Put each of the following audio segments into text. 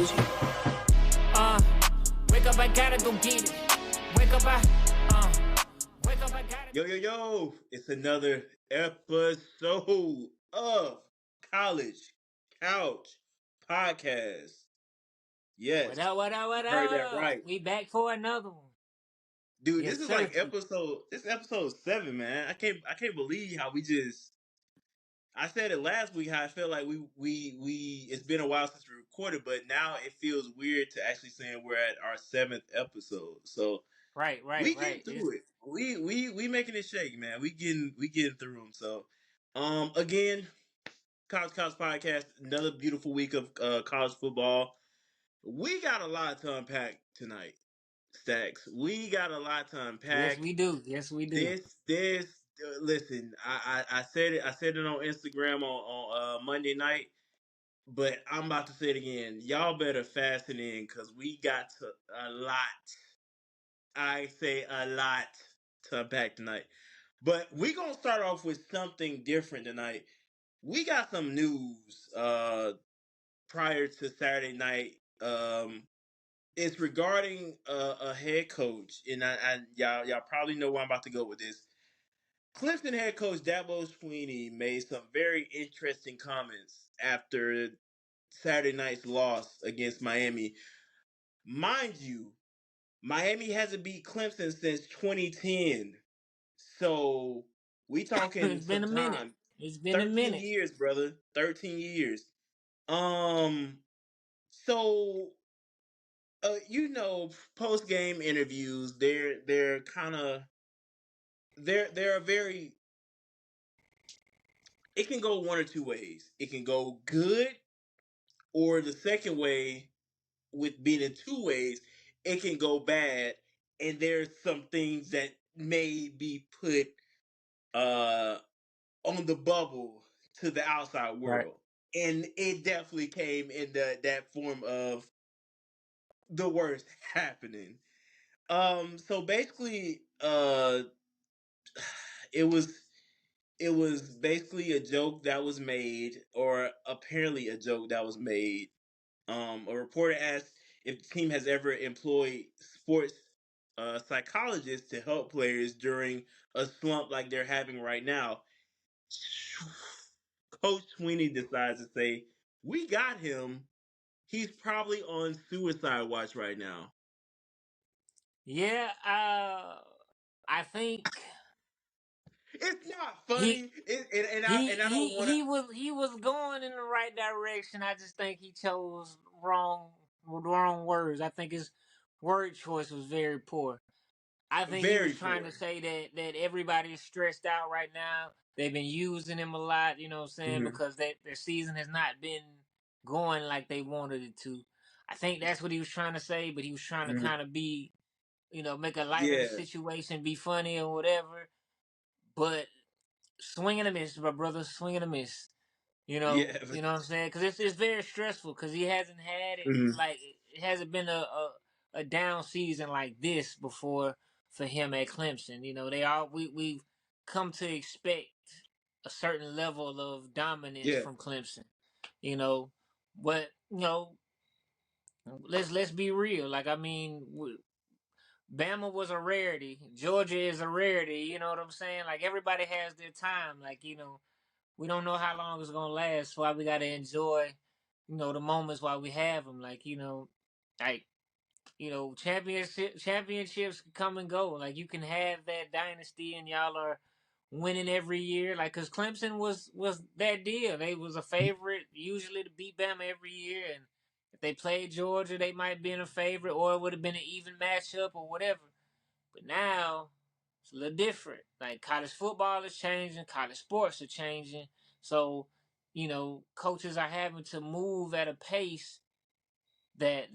Gucci. Wake up, I gotta go get it. Wake up, wake up, I gotta. Yo, it's another episode of College Couch Podcast. What Yes, up, what up, what you heard that up? right. We back for another one. Dude, Yes, this is sir. like this is episode 7, man. I can't believe how I said it last week how I felt like we it's been a while since we recorded, but now it feels weird to actually saying we're at our 7th episode. So Right, we right, getting right. through it. We making it shake, man. We getting through them. So again, College Couch Podcast, another beautiful week of college football. We got a lot to unpack tonight, Stacks. We got a lot to Yes, unpack. we do. Yes, we do. This listen, I said it. I said it on Instagram on Monday night, but I'm about to say it again. Y'all better fasten in because we got to a lot. I say a lot to unpack tonight. But we gonna start off with something different tonight. We got some news prior to Saturday night. It's regarding a head coach, and y'all probably know where I'm about to go with this. Clemson head coach Dabo Swinney made some very interesting comments after Saturday night's loss against Miami. Mind you, Miami hasn't beat Clemson since 2010. So we talking It's been some a minute. time. It's been a 13 minute. years, brother. 13 years. Um so post game interviews, they're kind of they're a very it can go one or two ways. It can go good, or the second way, with being in two ways, it can go bad, and there's some things that may be put uh on the bubble to the outside Right. world. And it definitely came in that form of the worst happening. So basically, it was basically a joke that was made, or apparently a joke that was made. A reporter asked if the team has ever employed sports psychologists to help players during a slump like they're having right now. Coach Sweeney decides to say, "We got him. He's probably on suicide watch right now." Yeah, I think It's not he funny, and I don't want to. he was going in the right direction. I just think he chose wrong words. I think his word choice was very poor. I think he was Very trying to poor. say that everybody's stressed out right now. They've been using him a lot, you know what I'm saying, Hmm. because their season has not been going like they wanted it to. I think that's what he was trying to say, but he was trying to Hmm. kind of be, make a light of the Yeah, situation, be funny or whatever. But swing and a miss, my brother, swing and a miss. yeah. You know what I'm saying? Because it's very stressful because he hasn't had it Hmm. like it hasn't been a down season like this before for him at Clemson. We've come to expect a certain level of dominance Yeah, from Clemson. You know, but let's be real. Like I mean, Bama was a rarity. Georgia is a rarity. You know what I'm saying? Like everybody has their time. Like we don't know how long it's gonna last. So why we gotta enjoy, the moments while we have them. Like like championships can come and go. Like you can have that dynasty, and y'all are winning every year. Like because Clemson was that deal. They was a favorite usually to beat Bama every year, and if they played Georgia, they might have been a favorite, or it would have been an even matchup or whatever. But now it's a little different. Like college football is changing, college sports are changing. So, coaches are having to move at a pace that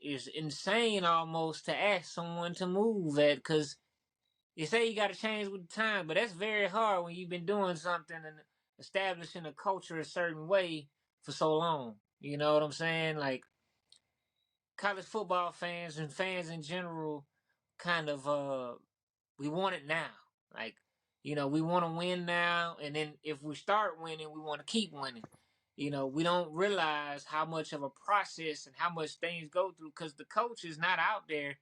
is insane almost to ask someone to move at because you say you got to change with the time, but that's very hard when you've been doing something and establishing a culture a certain way for so long. You know what I'm saying? Like college football fans and fans in general kind of we want it now. Like, we want to win now, and then if we start winning, we want to keep winning. we don't realize how much of a process and how much things go through because the coach is not out there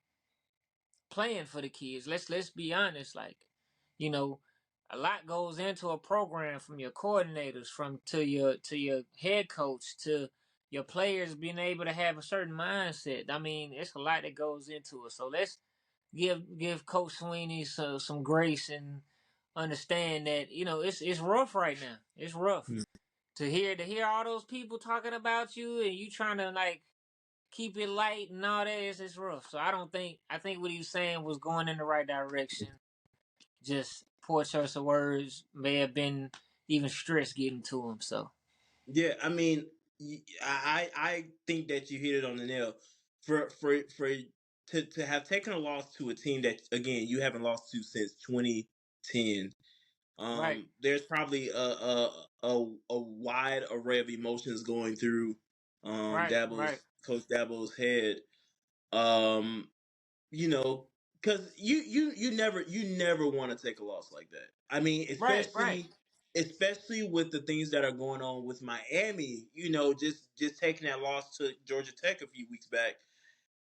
playing for the kids. Let's be honest. Like, you know, a lot goes into a program from your coordinators, from to your head coach, to your players being able to have a certain mindset. I mean, it's a lot that goes into it. So let's give Coach Sweeney some grace and understand that it's rough right now. It's rough Mhm. to hear all those people talking about you and you trying to like keep it light and all that is rough. So I think what he was saying was going in the right direction. Just poor choice of words may have been even stress getting to him. So Yeah, I mean, I think that you hit it on the nail. For to have taken a loss to a team that again you haven't lost to since 2010. right, There's probably a wide array of emotions going through right, right, Coach Dabo's head. Um, you know, because you never want to take a loss like that. I mean, right, right, especially with the things that are going on with Miami. Just taking that loss to Georgia Tech a few weeks back.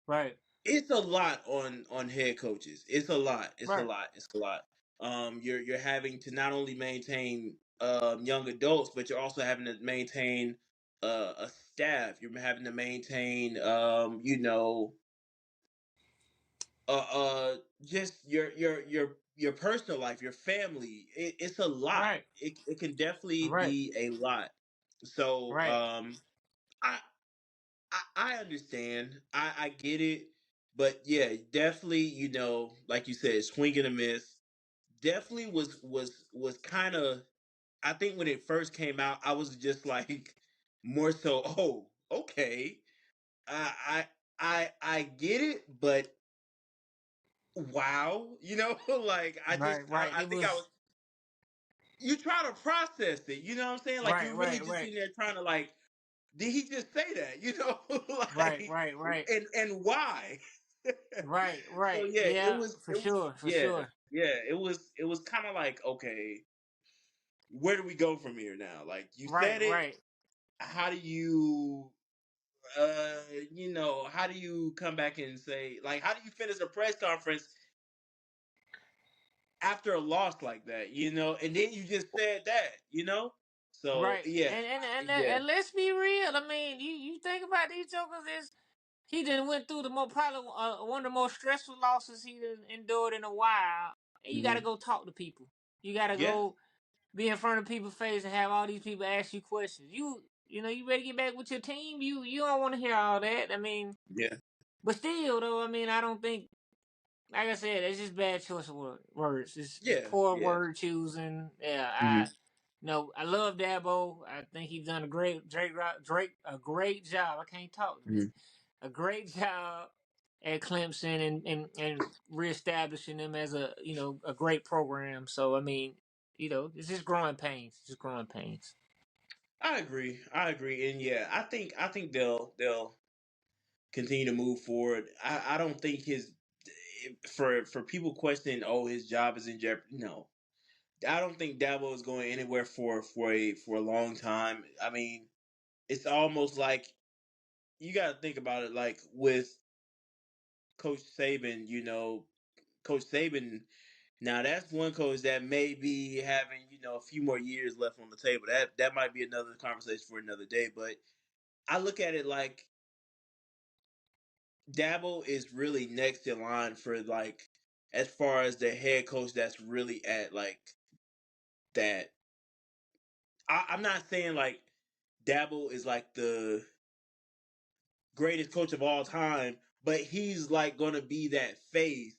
right, It's a lot on head coaches. It's a lot. It's a right, lot. It's a lot. You're having to not only maintain young adults, but you're also having to maintain a staff. You're having to maintain just your personal life, your family. It's a lot. right, It can definitely right, be a lot. So right, I I understand. I get it. But yeah, definitely, like you said, swing and a miss. Definitely was kind of. I think when it first came out, I was just like more so. Oh, okay. I get it, but wow, like right, right. I It think I was was. You try to process it. You know what I'm saying? Like right, you're really right, just right, sitting there trying to like. Did he just say that? right, Like, right, right, and why? right, So right. yeah, Yeah, for sure, for yeah, sure. yeah, it was kind of like, okay, where do we go from here now? Like you Right, said it, right, how do how do you come back and say, like, how do you finish a press conference after a loss like that, and then you just said that. So right. yeah, yeah, And let's be real. I mean, you think about these jokers. He done went through the probably one of the most stressful losses he done endured in a while. And you got to hmm go talk to people. You got to yeah, go be in front of people's face and have all these people ask you questions. You ready to get back with your team? You don't want to hear all that. I mean, yeah, but still though, I mean, I don't think. Like I said, it's just bad choice of words. It's yeah, poor yeah, word choosing. Yeah, hmm I love Dabo. I think he's done a Drake a great job. I can't talk today. hmm A great job at Clemson and reestablishing them as a great program. So I mean, it's just growing pains. Just growing pains. I agree, and yeah, I think they'll continue to move forward. I don't think his for people questioning, oh, his job is in jeopardy. No, I don't think Dabo is going anywhere for a long time. I mean, it's almost like you got to think about it. Like with Coach Saban, Coach Saban. Now that's one coach that may be having a few more years left on the table. That might be another conversation for another day. But I look at it like Dabo is really next in line for like as far as the head coach that's really at like that. I'm not saying like Dabo is like the greatest coach of all time, but he's like going to be that face.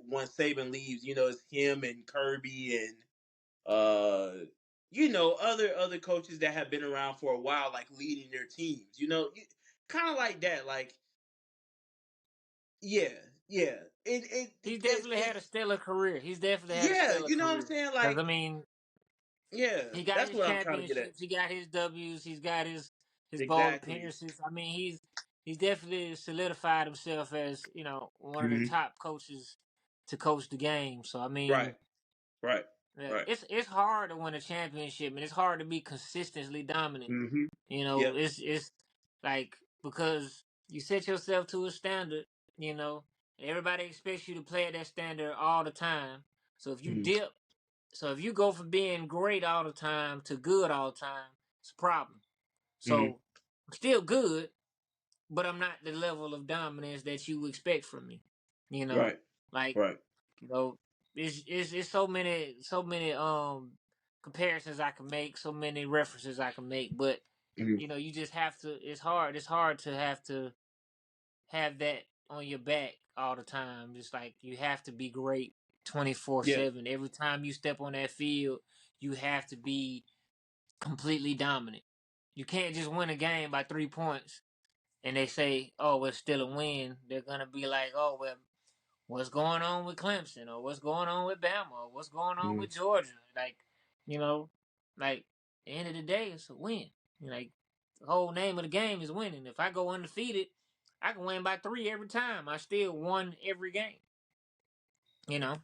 Once Saban leaves, it's him and Kirby and other coaches that have been around for a while, like leading their teams. Kind of like that. Like yeah, yeah. He's definitely had a It's stellar career. He's definitely had a yeah. stellar You know what I'm career. saying? Because I Like mean, yeah, he got that's his what I'm trying to get at. championships. He got his W's. He's got his bowl Exactly. appearances. I mean, he's definitely solidified himself as one of the hmm top coaches to coach the game. So I mean, Right. Right. Yeah, Right. it's hard to win a championship, and it's hard to be consistently dominant. Mm-hmm. You know, Yep. it's like because you set yourself to a standard. You know, and everybody expects you to play at that standard all the time. So if you Mm-hmm. dip, so if you go from being great all the time to good all the time, it's a problem. Mm-hmm. So I'm still good, but I'm not the level of dominance that you expect from me. You know, Right. like Right. you know, it's so many comparisons I can make, so many references I can make, but Mm-hmm. you just have to. It's hard to have that on your back all the time. Just like you have to be great twenty four Yeah. seven. Every time you step on that field, you have to be completely dominant. You can't just win a game by 3 points and they say, "Oh, it's still a win." They're gonna be like, "Oh, well, what's going on with Clemson, or what's going on with Bama, or what's going on Mm-hmm. with Georgia?" Like, you know, like at the end of the day, it's a win. Like the whole name of the game is winning. If I go undefeated, I can win by 3 every time. I still won every game. You know,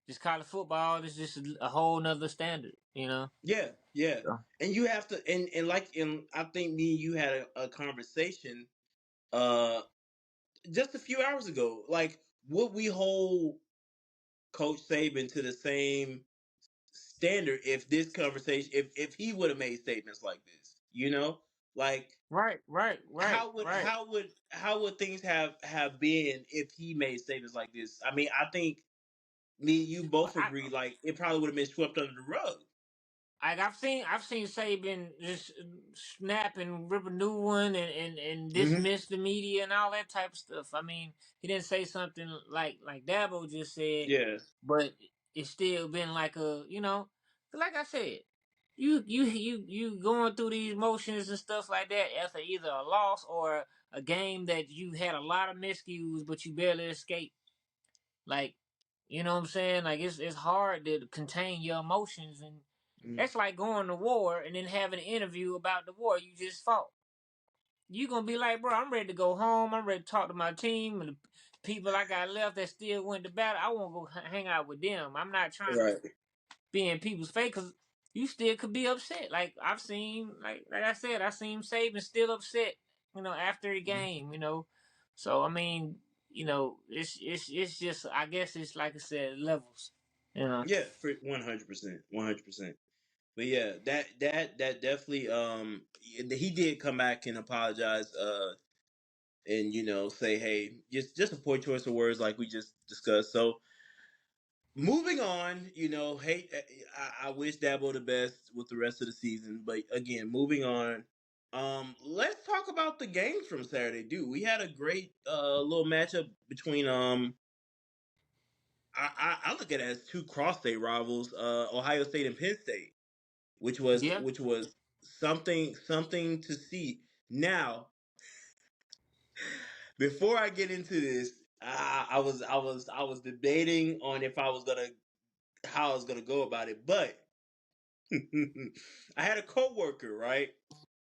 just college football is just a whole nother standard. Yeah. Yeah. So, And you have to, and I think me and you had a conversation, uh, just a few hours ago. Like, would we hold Coach Saban to the same standard if this conversation, if he would have made statements like this? Like, right, right, right, right. how would things have been if he made statements like this? I mean, I think me and you Well, both agree, like, it probably would have been swept under the rug. I've seen Saban just snap and rip a new one and Hmm. dismiss the media and all that type of stuff. I mean, he didn't say something like Dabo just said, Yeah. but it's still been like like I said, you going through these motions and stuff like that after either a loss or a game that you had a lot of miscues but you barely escaped. Like, you know what I'm saying? Like it's hard to contain your emotions, and Hmm. that's like going to war and then having an interview about the war you just fought. You gonna be like, bro, I'm ready to go home. I'm ready to talk to my team and the people I got left that still went to battle. I want to go hang out with them. I'm not trying to Right. be in people's face because you still could be upset. Like I've seen, like I said, I seen Saban still upset. After the Mhm. game. So I mean, it's just I guess it's like I said, levels. You know. Yeah, for 100%, 100%. But yeah, that definitely, he did come back and apologize, and say, hey, just a poor choice of words like we just discussed. So moving on, hey, I wish Dabo the best with the rest of the season. But again, moving on. Let's talk about the games from Saturday. Dude, we had a great little matchup between I look at it as two cross state rivals, Ohio State and Penn State, which was Yeah. which was something to see. Now, before I get into this, I was debating on if I was gonna how I was gonna go about it, but I had a coworker, right,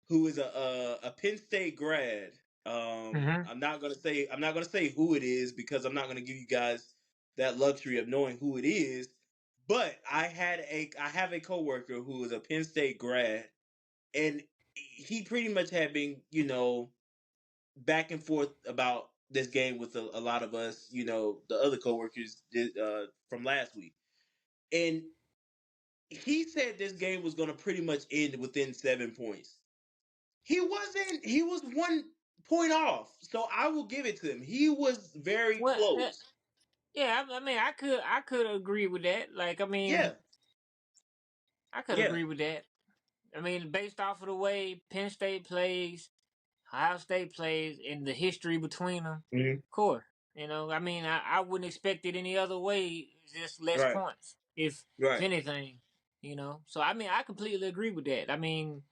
who is a Penn State grad. Mm-hmm. I'm not gonna say who it is because I'm not gonna give you guys that luxury of knowing who it is. But I have a coworker who is a Penn State grad, and he pretty much had been back and forth about this game with a lot of us, the other coworkers did, from last week, and he said this game was gonna pretty much end within 7 points. He wasn't. He was 1 point off. So I will give it to him. He was very Well, close. yeah. I mean, I could agree with that. Like, I mean, Yeah. I could Yeah. agree with that. I mean, based off of the way Penn State plays, Ohio State plays, and the history between them, Hmm. of course. I mean, I wouldn't expect it any other way. Just less Right. points, if Right. anything. So I mean, I completely agree with that. I mean,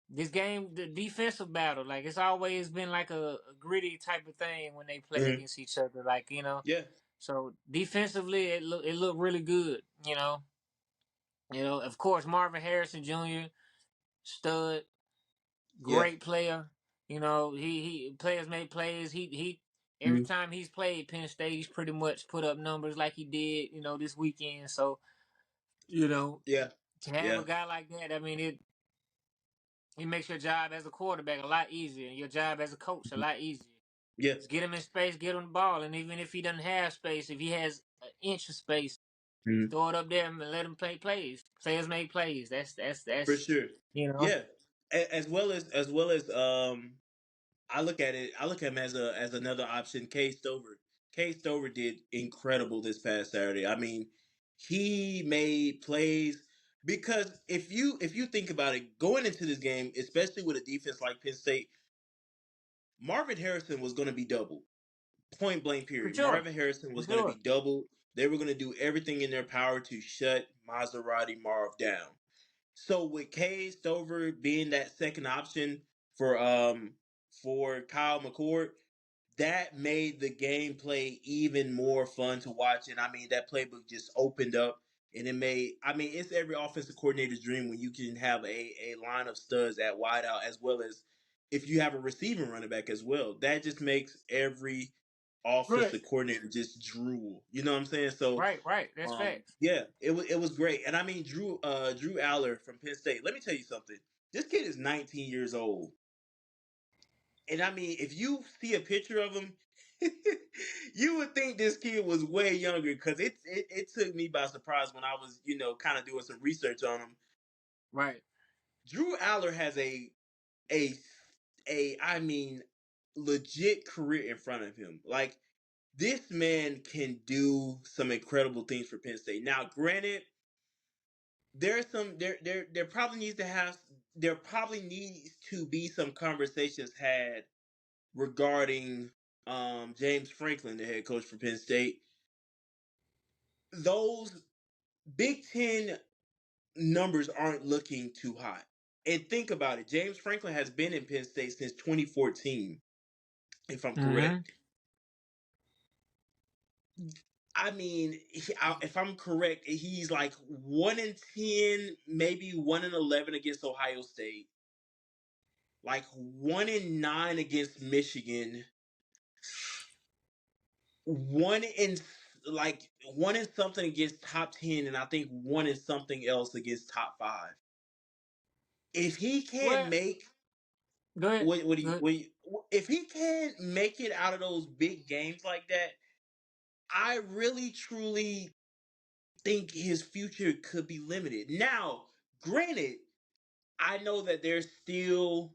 this game, the defensive battle, like it's always been like a gritty type of thing when they play Hmm. against each other. Like Yeah. so defensively, it looked really good. Of course, Marvin Harrison Jr. stud, Yeah. great player. He players make plays. He every Hmm. time he's played Penn State, he's pretty much put up numbers like he did, this weekend. So You know, Yeah. to have a Yeah. guy like that, I mean, it makes your job as a quarterback a lot easier, and your job as a coach a lot easier. Yeah. Just get him in space, get him the ball, and even if he doesn't have space, if he has an inch of space, Mhm. throw it up there and let him play plays. Players make plays. For That's sure. you know. Yeah. As well as I look at him as another option. K Stover. K Stover did incredible this past Saturday. I mean, he made plays because if you think about it, going into this game, especially with a defense like Penn State, Marvin Harrison was going to be doubled. Point blank For period. sure, Marvin Harrison for was going to be sure. doubled. They were going to do everything in their power to shut Maserati Marv down. So with Kay Stover being that second option for Kyle McCord, that made the gameplay even more fun to watch. And I mean, that playbook just opened up, and it made. I mean, it's every offensive coordinator's dream when you can have a line of studs at wideout as well as if you have a receiving running back as well. That just makes every Right, offensive coordinator just drool. You know what I'm saying? So right. That's facts. yeah, it was great. And I mean Drew Aller from Penn State. Let me tell you something. This kid is 19 years old. And I mean, if you see a picture of him, you would think this kid was way younger because it took me by surprise when I was, kind of doing some research on him. Right. Drew Aller has a I mean legit career in front of him. Like this man can do some incredible things for Penn State. Now, granted, there's some there probably needs to have there probably needs to be some conversations had regarding James Franklin, the head coach for Penn State. Those Big Ten numbers aren't looking too hot. And think about it. James Franklin has been in Penn State since 2014, if I'm Mm-hmm. correct. I mean, if I'm correct, he's like 1-10, maybe 1-11 against Ohio State, like 1-9 against Michigan, one in one in something against top 10, and I think one in something else against top 5. If he can't Well, make go ahead. Good. if he can't make it out of those big games like that, I really truly think his future could be limited. Now, granted, I know that there's still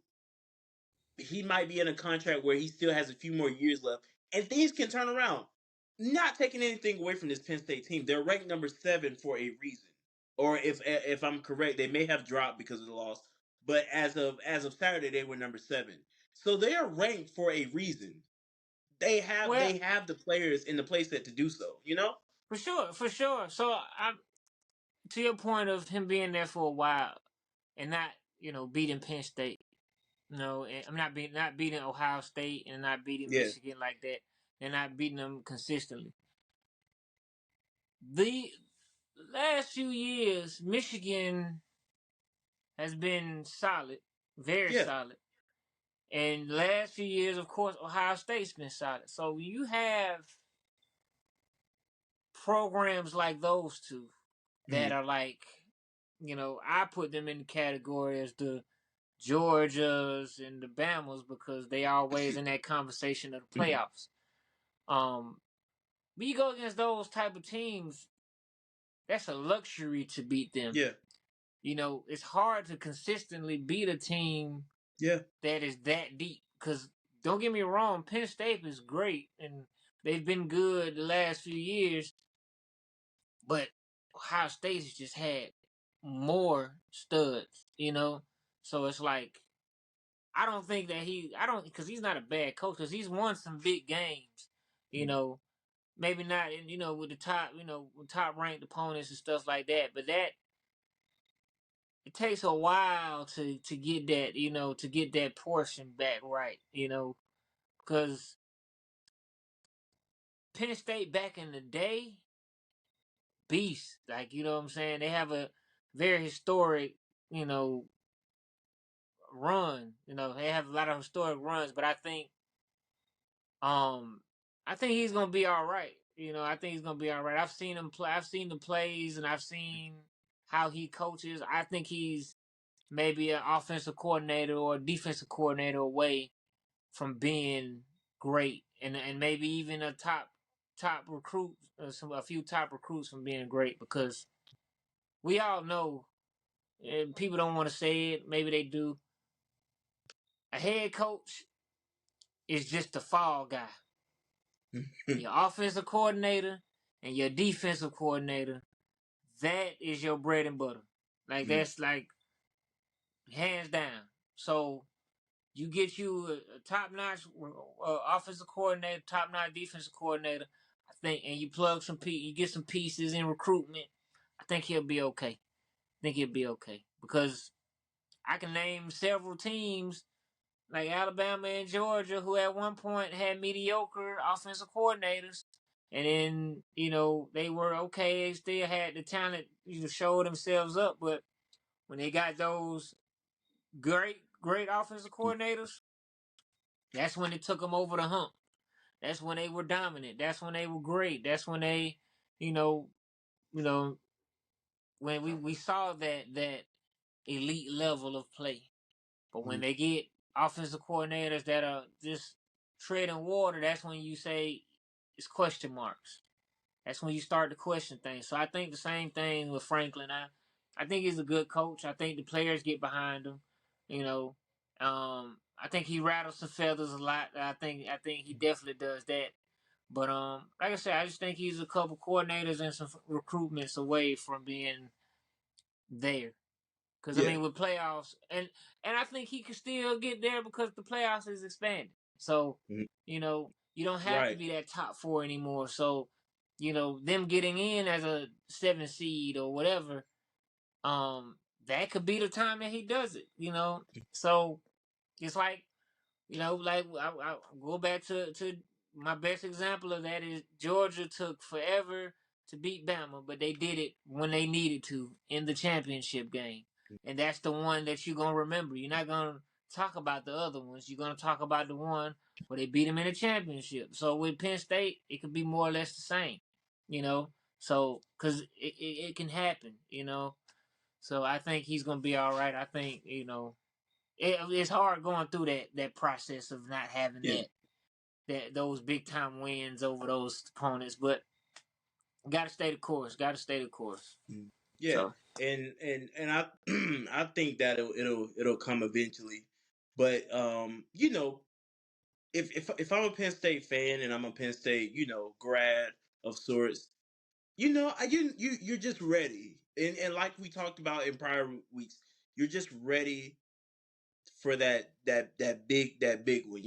he might be in a contract where he still has a few more years left, and things can turn around. Not taking anything away from this Penn State team, they're ranked number 7 for a reason. Or if I'm correct, they may have dropped because of the loss. But as of Saturday, they were number 7. So they are ranked for a reason. They have Well, they have the players in the playset to do so. You know? for sure, for sure. So I, to your point of him being there for a while and not, beating Penn State. No, I'm not beating Ohio State and not beating Yeah. Michigan like that. And not beating them consistently. The last few years, Michigan has been solid, very Yeah. solid. And the last few years, of course, Ohio State's been solid. So you have programs like those two that Mhm. are like, I put them in the category as the Georgias and the Bamas because they always in that conversation of the playoffs. Um, but you go against those type of teams, that's a luxury to beat them. Yeah. It's hard to consistently beat a team Yeah. that is that deep. Because don't get me wrong, Penn State is great and they've been good the last few years, but Ohio State has just had more studs. So it's like I don't because he's not a bad coach because he's won some big games. You Mhm. know, maybe not with the top with top ranked opponents and stuff like that, but that it takes a while to get that to get that portion back right. Because Penn State back in the day, beast. Like, what I'm saying? They have a very historic, you know, run. They have a lot of historic runs, but um I think he's gonna be all right. I think he's gonna be all right. I've seen him play. I've seen the plays, and I've seen. how he coaches. I think he's maybe an offensive coordinator or a defensive coordinator away from being great, and maybe even a top recruit, a few top recruits from being great, because we all know, and people don't want to say it, maybe they do. A head coach is just a fall guy. Your offensive coordinator and your defensive coordinator, that is your bread and butter. Like that's like hands down. So you get you a top notch offensive coordinator, top notch defensive coordinator, I think, and you plug you get some pieces in recruitment. I think he'll be okay. I think he'll be okay, because I can name several teams like Alabama and Georgia who at one point had mediocre offensive coordinators, and then they were okay. They still had the talent to show themselves up, but when they got those great offensive coordinators, that's when it took them over the hump. That's when they were dominant. That's when they were great. That's when they, you know, you know, when we saw that elite level of play. But when they get offensive coordinators that are just treading water, that's when you say it's question marks. That's when you start to question things. So I think the same thing with Franklin. I think he's a good coach. I think the players get behind him. You know, I think he rattles some feathers a lot. I think he definitely does that. But like I said, I just think he's a couple coordinators and some recruitments away from being there. Because I Yeah. mean, with playoffs, and I think he can still get there because the playoffs is expanding. So you don't have to Right. be that top four anymore. So them getting in as a 7 seed or whatever, that could be the time that he does it. So it's like like I go back to my best example of that is Georgia took forever to beat Bama, but they did it when they needed to in the championship game. And that's the one that you're going to remember. You're not going to talk about the other ones. You're going to talk about the one where they beat them in the championship. So with Penn State, it could be more or less the same, you know? So, because it can happen, So I think he's going to be all right. I think, it's hard going through that process of not having Yeah. those big time wins over those opponents, but got to stay the course. Got to stay the course. Yeah. So And I I think that it'll come eventually. But if I'm a Penn State fan and I'm a Penn State, grad of sorts, you're just ready. And like we talked about in prior weeks, you're just ready for that big one,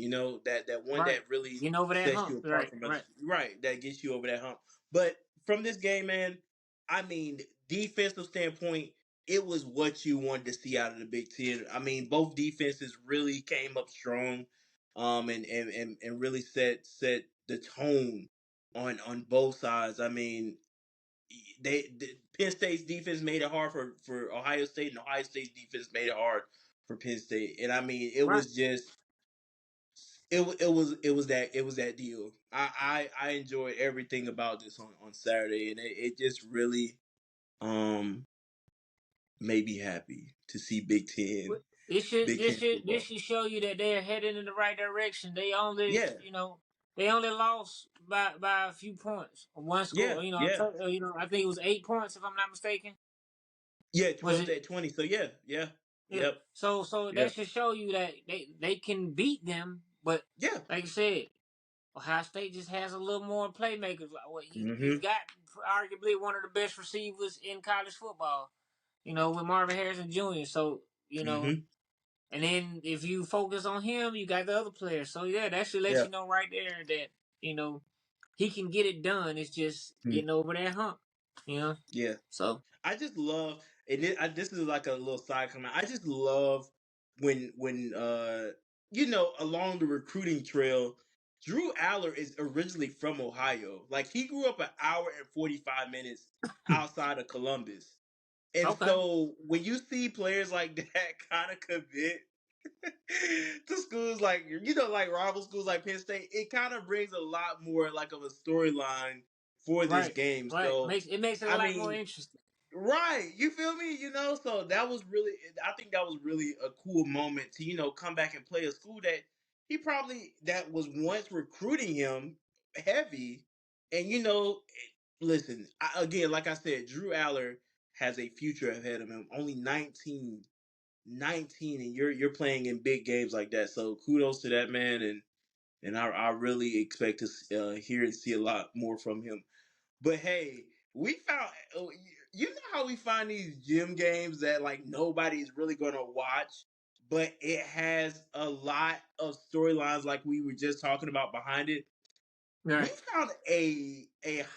that one right, that really getting over that sets hump. you apart Right, from others, right. right? That gets you over that hump. But from this game, man, I mean, defensive standpoint, it was what you wanted to see out of the Big Ten. I mean, both defenses really came up strong, and really set the tone on both sides. I mean, Penn State's defense made it hard for Ohio State, and Ohio State's defense made it hard for Penn State. And I mean, it Right. was just it was that deal. I enjoyed everything about this on Saturday, and it just really um made me happy to see It should Big this Ten should this football. should show you that they're headed in the right direction. They only Yeah, they only lost by a few points. One yeah, score, yeah, I think it was 8 points if I'm not mistaken. yeah. Was 12 it? to 20. So yeah, yeah, Yeah. yep, So yeah, that should show you that they can beat them, but yeah. like I said, Ohio State just has a little more playmakers. Like, well, he's Mm-hmm. got arguably one of the best receivers in college football. With Marvin Harrison Jr. So Mm-hmm. and then if you focus on him, you got the other players. So yeah, that should let Yeah. you know right there that you know he can get it done. It's just Mm. getting over that hump. You know. Yeah. So I just love, and this is like a little side comment. I just love when along the recruiting trail, Drew Aller is originally from Ohio. Like he grew up an hour and 45 minutes outside of Columbus, and okay, so when you see players like that kind of commit to schools like like rival schools like Penn State, it kind of brings a lot more like of a storyline for this right, game. right. So Makes it a I lot more mean, interesting. Right, you feel me? So that was really, I think that was really a cool moment to come back and play a school that he probably that was once recruiting him heavy, and listen again, like I said, Drew Aller has a future ahead of him. Only 19, and you're playing in big games like that. So kudos to that man, and I really expect to hear and see a lot more from him. But hey, we found you know how we find these gym games that like nobody's really gonna watch, but it has a lot of storylines like we were just talking about behind it. We Right. found a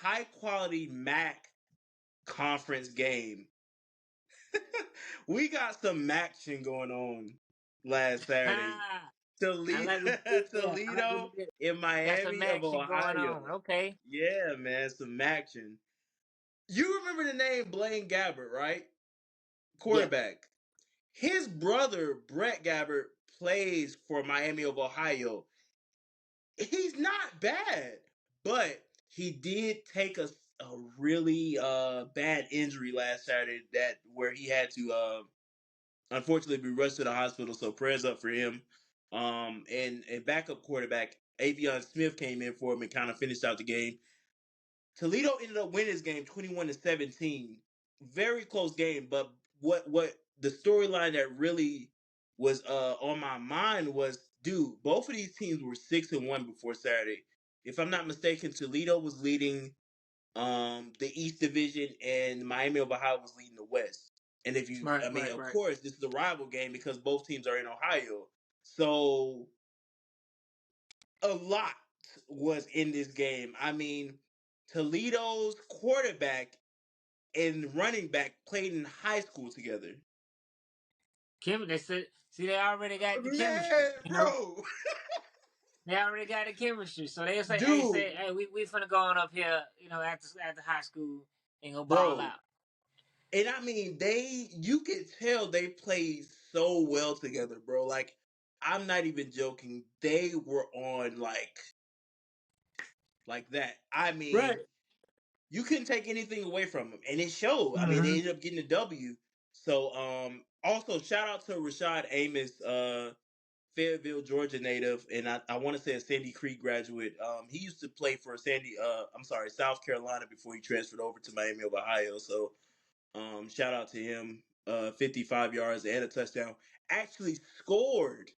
high quality MAC conference game. We got some action going on last Saturday. Ah, I Toledo, like what you did there. I like what you Toledo did. in Got some Miami of action going Ohio. on. Okay. Yeah, man, some action. You remember the name Blaine Gabbert, right? Yeah. Quarterback. His brother, Brett Gabbert, plays for Miami of Ohio. He's not bad, but he did take a really bad injury last Saturday that where he had to unfortunately be rushed to the hospital. So prayers up for him. And backup quarterback Avion Smith came in for him and kind of finished out the game. Toledo ended up winning this game 21-17. Very close game, but what the storyline that really was on my mind was, dude, both of these teams were 6-1 before Saturday. If I'm not mistaken, Toledo was leading the East Division and Miami of Ohio was leading the West. And Right. I mean, Right. of Right. course, this is a rival game because both teams are in Ohio. So a lot was in this game. I mean, Toledo's quarterback and running back played in high school together. They said, see, they already got the chemistry. Man, You know, bro, they already got the chemistry. So they say, dude, hey, we finna go on up here. You know, after high school and go ball bro. out. And I mean, you could tell they played so well together, bro. Like, I'm not even joking. They were on like that. I Right. mean, you couldn't take anything away from them, and it showed. I mean, they Mm-hmm. ended up getting a W. So, also shout out to Rashad Amos, Fayetteville, Georgia native, and I want to say a Sandy Creek graduate. He used to play for South Carolina before he transferred over to Miami of Ohio. So, shout out to him. 55 yards and a touchdown. Actually scored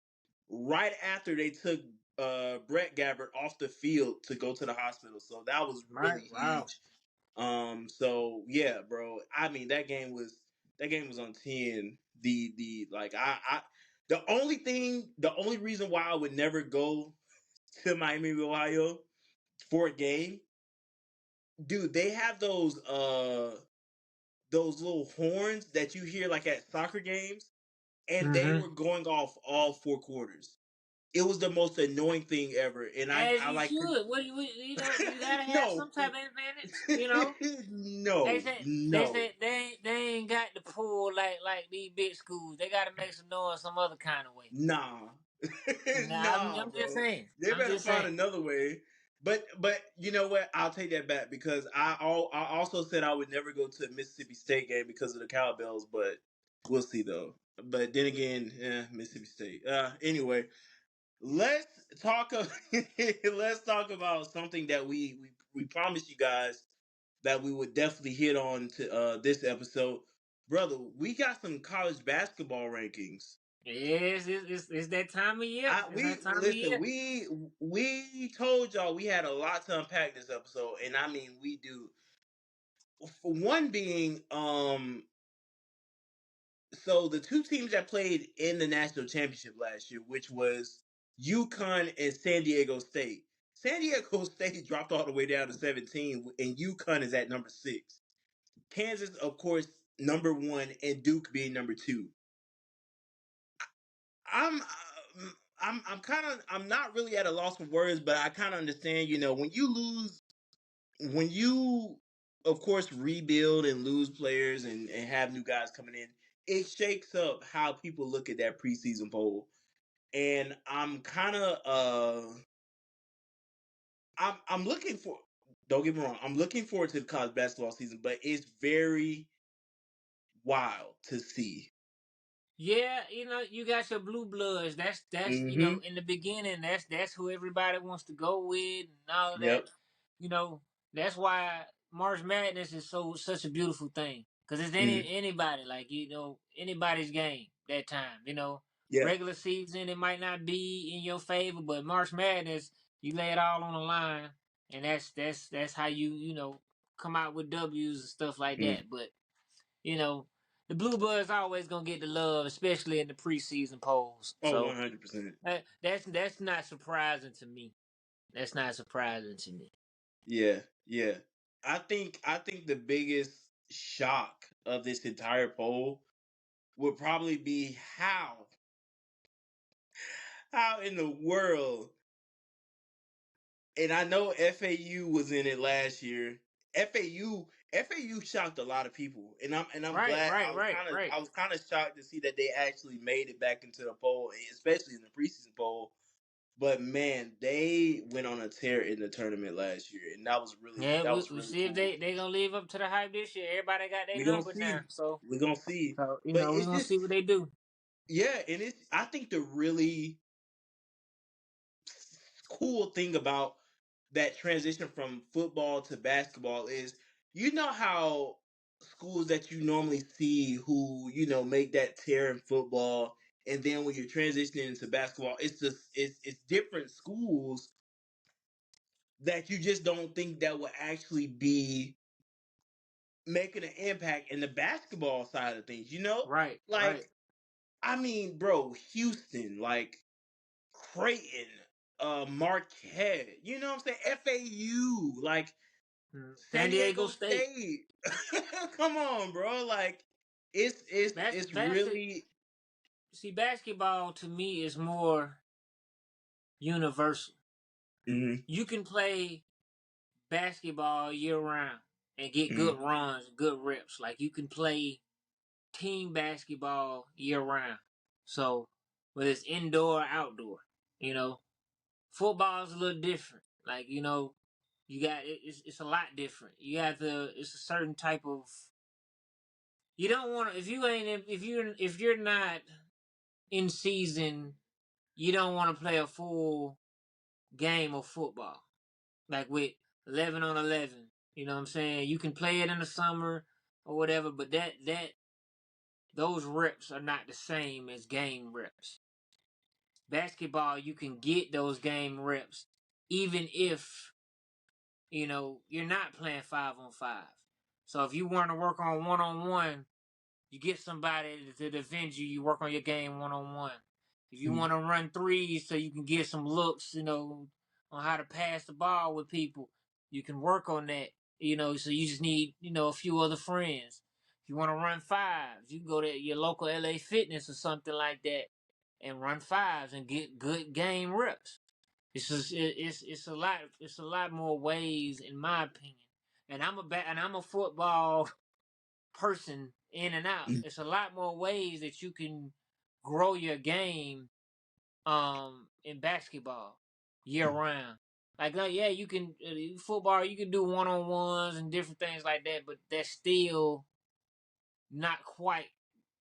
right after they took Brett Gabbert off the field to go to the hospital. So that was Right. really Wow. huge. So yeah, bro. I mean that game was on 10. The like I the only reason why I would never go to Miami, Ohio for a game, dude, they have those little horns that you hear like at soccer games, and they Mm-hmm. were going off all 4 quarters. It was the most annoying thing ever, and As I you like should. You know, you gotta have some no, type of advantage. You know, no, they no. said they ain't got the pull like these big schools. They got to make some noise some other kind of way. Nah, Nah, nah, I'm just bro. saying. They I'm better just find saying. another way. But you know what? I'll take that back because I also said I would never go to a Mississippi State game because of the cowbells. But we'll see though. But then again, Mississippi State. Anyway, let's talk. Let's talk about something that we promised you guys that we would definitely hit on to this episode, brother. We got some college basketball rankings. Yes, it's that time of year. I It's we that time of listen. year. We told y'all we had a lot to unpack this episode, and I mean we do. For one being, so the two teams that played in the national championship last year, which was UConn and San Diego State. San Diego State dropped all the way down to 17, and UConn is at number 6. Kansas, of course, number 1, and Duke being number 2. I'm I'm not really at a loss for words, but I kind of understand. When you lose, when you of course rebuild and lose players and have new guys coming in, it shakes up how people look at that preseason poll. And I'm looking for. Don't get me wrong. I'm looking forward to the college basketball season, but it's very wild to see. Yeah, you got your blue bloods. That's Mm-hmm. in the beginning, that's who everybody wants to go with and all of that. Yep. You know, that's why March Madness is such a beautiful thing. Cause it's Mm. anybody, like, anybody's game that time. Yeah. Regular season it might not be in your favor, but March Madness you lay it all on the line, and that's how you come out with W's and stuff like Mm. that. But you know, the Blue Bloods always gonna get the love, especially in the preseason polls. Oh, So 100%. that's not surprising to me. That's not surprising to me. Yeah. Yeah. I think the biggest shock of this entire poll would probably be how in the world, and I know FAU was in it last year. FAU shocked a lot of people, and I'm Right, glad. right, right, I right. was kind of shocked to see that they actually made it back into the poll, especially in the preseason poll. But man, they went on a tear in the tournament last year, and Yeah, that we, was we really see if cool. they gonna live up to the hype this year. Everybody got their We gonna number now, see. so We gonna see. so But we it's gonna see just what they do. yeah, and it's I think the really cool thing about that transition from football to basketball is how schools that you normally see who make that tear in football, and then when you're transitioning into basketball, it's different schools that you just don't think that will actually be making an impact in the basketball side of things, Right, right. like, I mean, bro, Houston, like Creighton, Marquette, you know what I'm saying? FAU, like San San Diego Diego State. State. Come on, bro. Like it's it's Bas- it's basket. really See, basketball to me is more universal. Mhm. You can play basketball year round and get good Mhm. runs, good reps. Like you can play team basketball year round. So whether it's indoor or outdoor, you know, football is a little different. Like you got it's a lot different. You have to it's a certain type of you don't want to if you're not in season, you don't want to play a full game of football like with 11 on 11. You know what I'm saying? You can play it in the summer or whatever, but those reps are not the same as game reps. Basketball, you can get those game reps even if you're not playing 5-on-5. So if you want to work on one, you get somebody to defend you. You work on your game 1-on-1. If you Mhm. want to run threes so you can get some looks, on how to pass the ball with people, you can work on that. So you just need a few other friends. If you want to run fives, you can go to your local LA Fitness or something like that and run fives and get good game reps. It's a lot more ways, in my opinion. And I'm a football person in and out. Mhm. It's a lot more ways that you can grow your game in basketball year round. Like yeah, you can football. You can do 1-on-ones and different things like that, but that's still not quite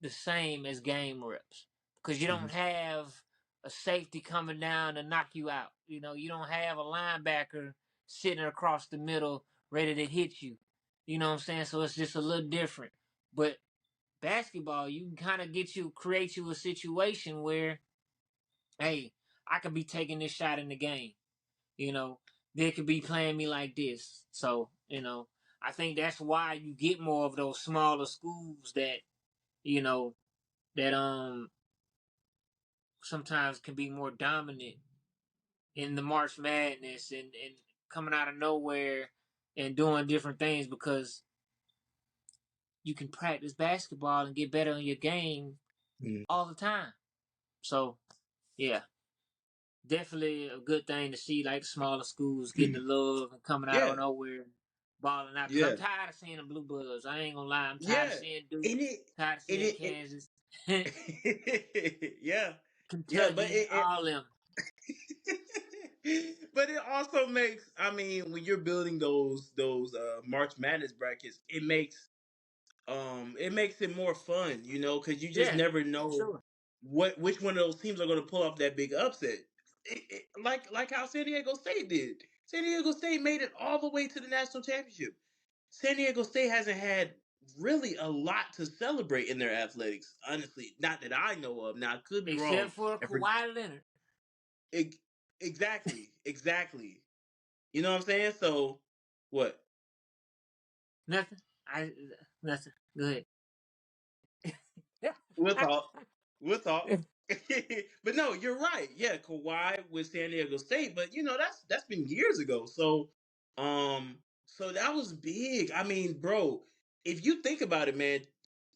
the same as game reps because you don't Mhm. have a safety coming down to knock you out. You don't have a linebacker sitting across the middle ready to hit you. You know what I'm saying? So it's just a little different. But basketball, you can kind of create you a situation where, hey, I could be taking this shot in the game. You know, they could be playing me like this. So, I think that's why you get more of those smaller schools you know, that sometimes can be more dominant in the March Madness and coming out of nowhere and doing different things because you can practice basketball and get better in your game Mhm. all the time. So yeah, definitely a good thing to see like the smaller schools getting the love and coming out of Yeah. nowhere and balling out. Cause I'm Yeah. tired of seeing the Blue Bloods. I ain't gonna lie, I'm tired of Yeah. seeing Duke, And tired of seeing Kansas, yeah. Yeah, but Kentucky, all them. but it also makes, I mean, when you're building those March Madness brackets, it makes it makes it more fun, because you just Yeah, never for know sure. which one of those teams are going to pull off that big upset. Like how San Diego State did. San Diego State made it all the way to the national championship. San Diego State hasn't had really a lot to celebrate in their athletics, honestly. Not that I know of. Now I could be Except wrong. for And for, Kawhi Leonard. e- exactly. You know what I'm saying? So what? Nothing. I nothing. Go ahead. We'll talk. We'll talk. But no, you're right. Yeah, Kawhi with San Diego State, but that's been years ago. So that was big. I mean, bro, if you think about it, man,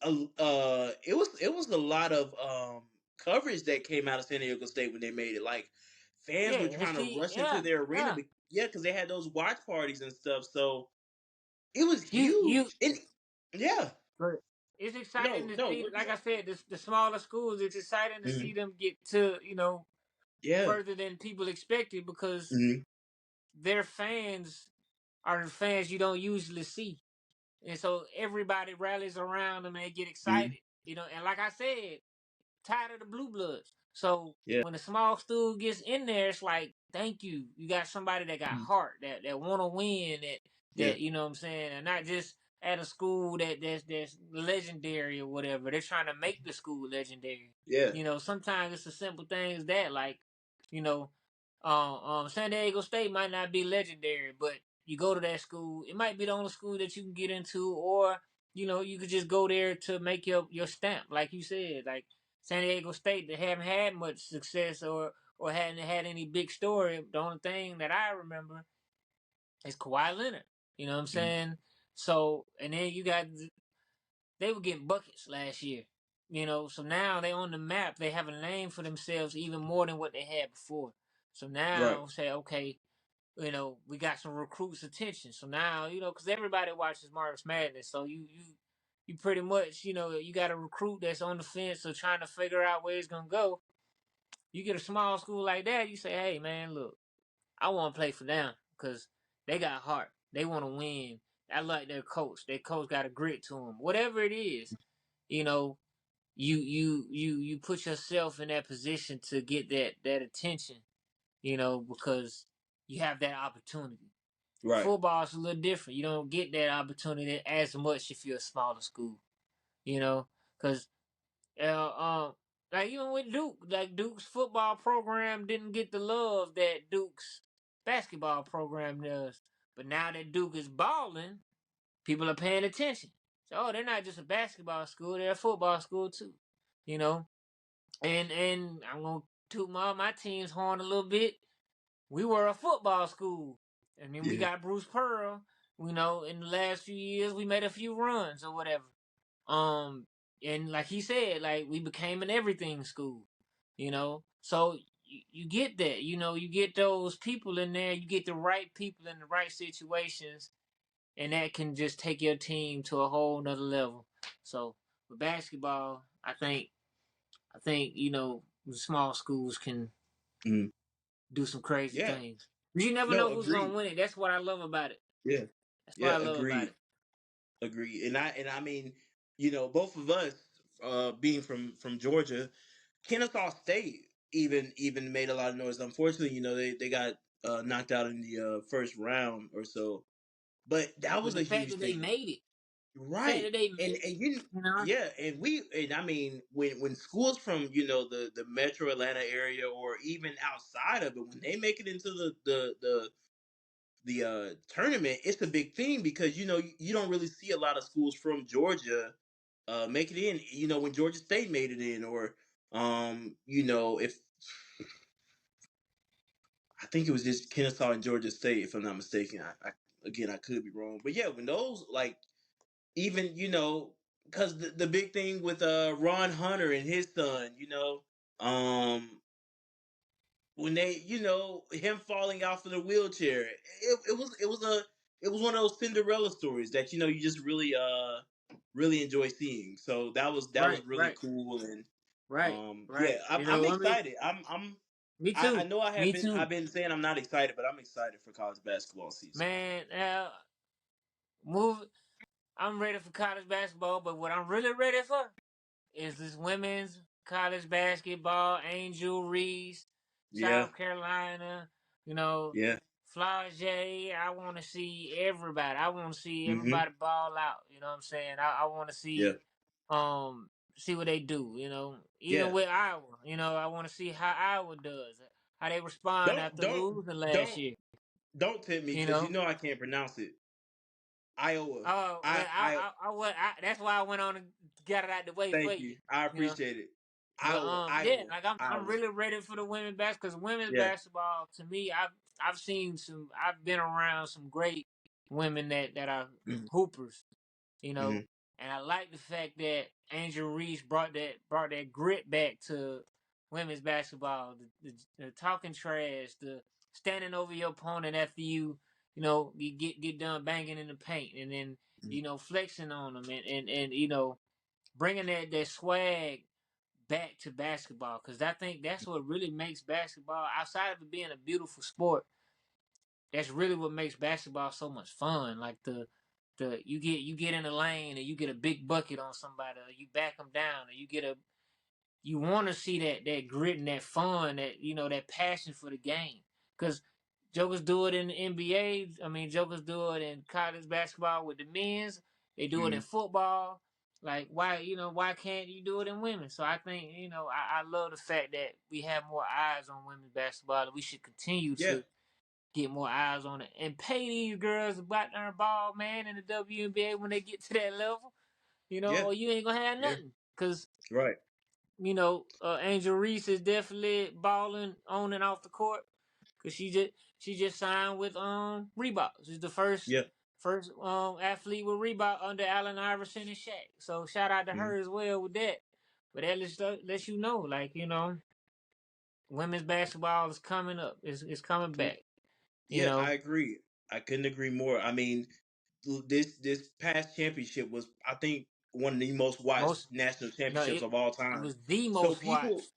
it was a lot of coverage that came out of San Diego State when they made it. Like fans Yeah, were and trying to see, rush into yeah, their arena, yeah. yeah, because they had those watch parties and stuff. So it was You huge. And yeah, but it's exciting no, to no, see, like I said, the smaller schools, it's exciting to see mhm, them get to, yeah. further than people expected because Mhm. their fans are the fans you don't usually see. And so everybody rallies around them and they get Mhm. excited. And like I said, tired of the blue bloods. So Yeah. when a small school gets in there, it's like, thank you. You got somebody that got Mhm. heart, that wanna win, that Yeah. that you know what I'm saying, and not just at a school that's legendary or whatever. They're trying to make the school legendary. Yeah. Sometimes it's a simple thing as that, like, you know, San Diego State might not be legendary, but you go to that school, it might be the only school that you can get into, or you could just go there to make your stamp, like you said, like San Diego State. They haven't had much success or hadn't had any big story. The only thing that I remember is Kawhi Leonard. You know what I'm Mhm. saying? So and then they were getting buckets last year. So now they on the map. They have a name for themselves even more than what they had before. So Right. now say, okay, we got some recruits' attention. So now, because everybody watches March Madness, so you pretty much, you got a recruit that's on the fence or trying to figure out where it's gonna go. You get a small school like that, you say, hey man, look, I want to play for them because they got heart. They want to win. I like their coach. Their coach got a grit to him. Whatever it is, you know, you put yourself in that position to get that attention, because you have that opportunity. Right. Football is a little different. You don't get that opportunity as much if you're a smaller school, because uh, like even with Duke, like Duke's football program didn't get the love that Duke's basketball program does. But now that Duke is balling, people are paying attention. So they're not just a basketball school; they're a football school too. You know, and I'm gonna toot my team's horn a little bit. We were a football school, and then we Yeah. got Bruce Pearl. In the last few years, we made a few runs or whatever. And like he said, like we became an everything school. So you get that. You get those people in there. You get the right people in the right situations, and that can just take your team to a whole nother level. So with basketball, I think the small schools can Mhm. do some crazy Yeah. things. You never No, know who's gonna agreed. win it. That's what I love about it. Yeah. That's what Yeah, I love about agreed. it. Agreed. And I mean, both of us being from Georgia, Kennesaw State even made a lot of noise. Unfortunately, they got knocked out in the first round or so. But that But was the a fact huge that they thing. made it, the fact Right. that they made And it, and you you know, yeah, and I mean when schools from, the metro Atlanta area or even outside of it, when they make it into the tournament, it's a big thing because you don't really see a lot of schools from Georgia make it in. When Georgia State made it in, or if I think it was just Kennesaw and Georgia State, if I'm not mistaken. Again, I could be wrong, but yeah, when those like even because the big thing with Ron Hunter and his son, um when they him falling off of the wheelchair, it was one of those Cinderella stories that you just really enjoy seeing. So that was right, really right, cool. And right, yeah, right. I'm I mean, excited. me I too, know I have me been too, I've been saying I'm not excited, but I'm excited for college basketball season. man. Move. I'm ready for college basketball, but what I'm really ready for is this women's college basketball. Angel Reese, Yeah, South Carolina, you know, yeah. Flage. I want to see everybody. I want to see Mm-hmm. everybody ball out. You know what I'm saying? I want to Yeah, see what they do. You know, even yeah. with Iowa. You know, I want to see how Iowa does, how they respond Don't after don't losing last don't year. don't tempt me You because you know. know I can't pronounce it. Iowa. Oh well, I that's why I went on and got it out the way for thank you. you. I You know. appreciate it. But yeah, Iowa, like I'm Iowa. really ready for the women's basketball because women's Yeah. basketball to me I've been around some great women that are Mm-hmm. hoopers, you know, Mm-hmm. and I like the fact that Angel Reese brought that grit back to women's basketball, the talking trash, the standing over your opponent after you get done banging in the paint, and then flexing on them and bringing that swag back to basketball because I think that's what really makes basketball outside of it being a beautiful sport. That's really what makes basketball so much fun. Like the you get in the lane and you get a big bucket on somebody, or you back them down, or you want to see that grit and that fun, that passion for the game. Because jokers do it in the NBA. I mean, jokers do it in college basketball with the men's. They do it in Mm-hmm. football. Like why can't you do it in women? So I think I love the fact that we have more eyes on women's basketball, and we should continue Yeah. to get more eyes on it and pay these girls about their ball, man, in the WNBA when they get to that level. Yeah. Or you ain't gonna have Yeah. nothing. Cause Right. Angel Reese is definitely balling on and off the court because she just signed with Reebok. She's the first Yeah. first athlete with Reebok under Allen Iverson and Shaq. So shout out to Mm-hmm. her as well with that. But that lets you know, like women's basketball is coming up. It's coming back. You Yeah, I know, agree. I couldn't agree more. I mean, this past championship was, I think, one of the most watched most national no, championships it of all it time. was the So most people, watched.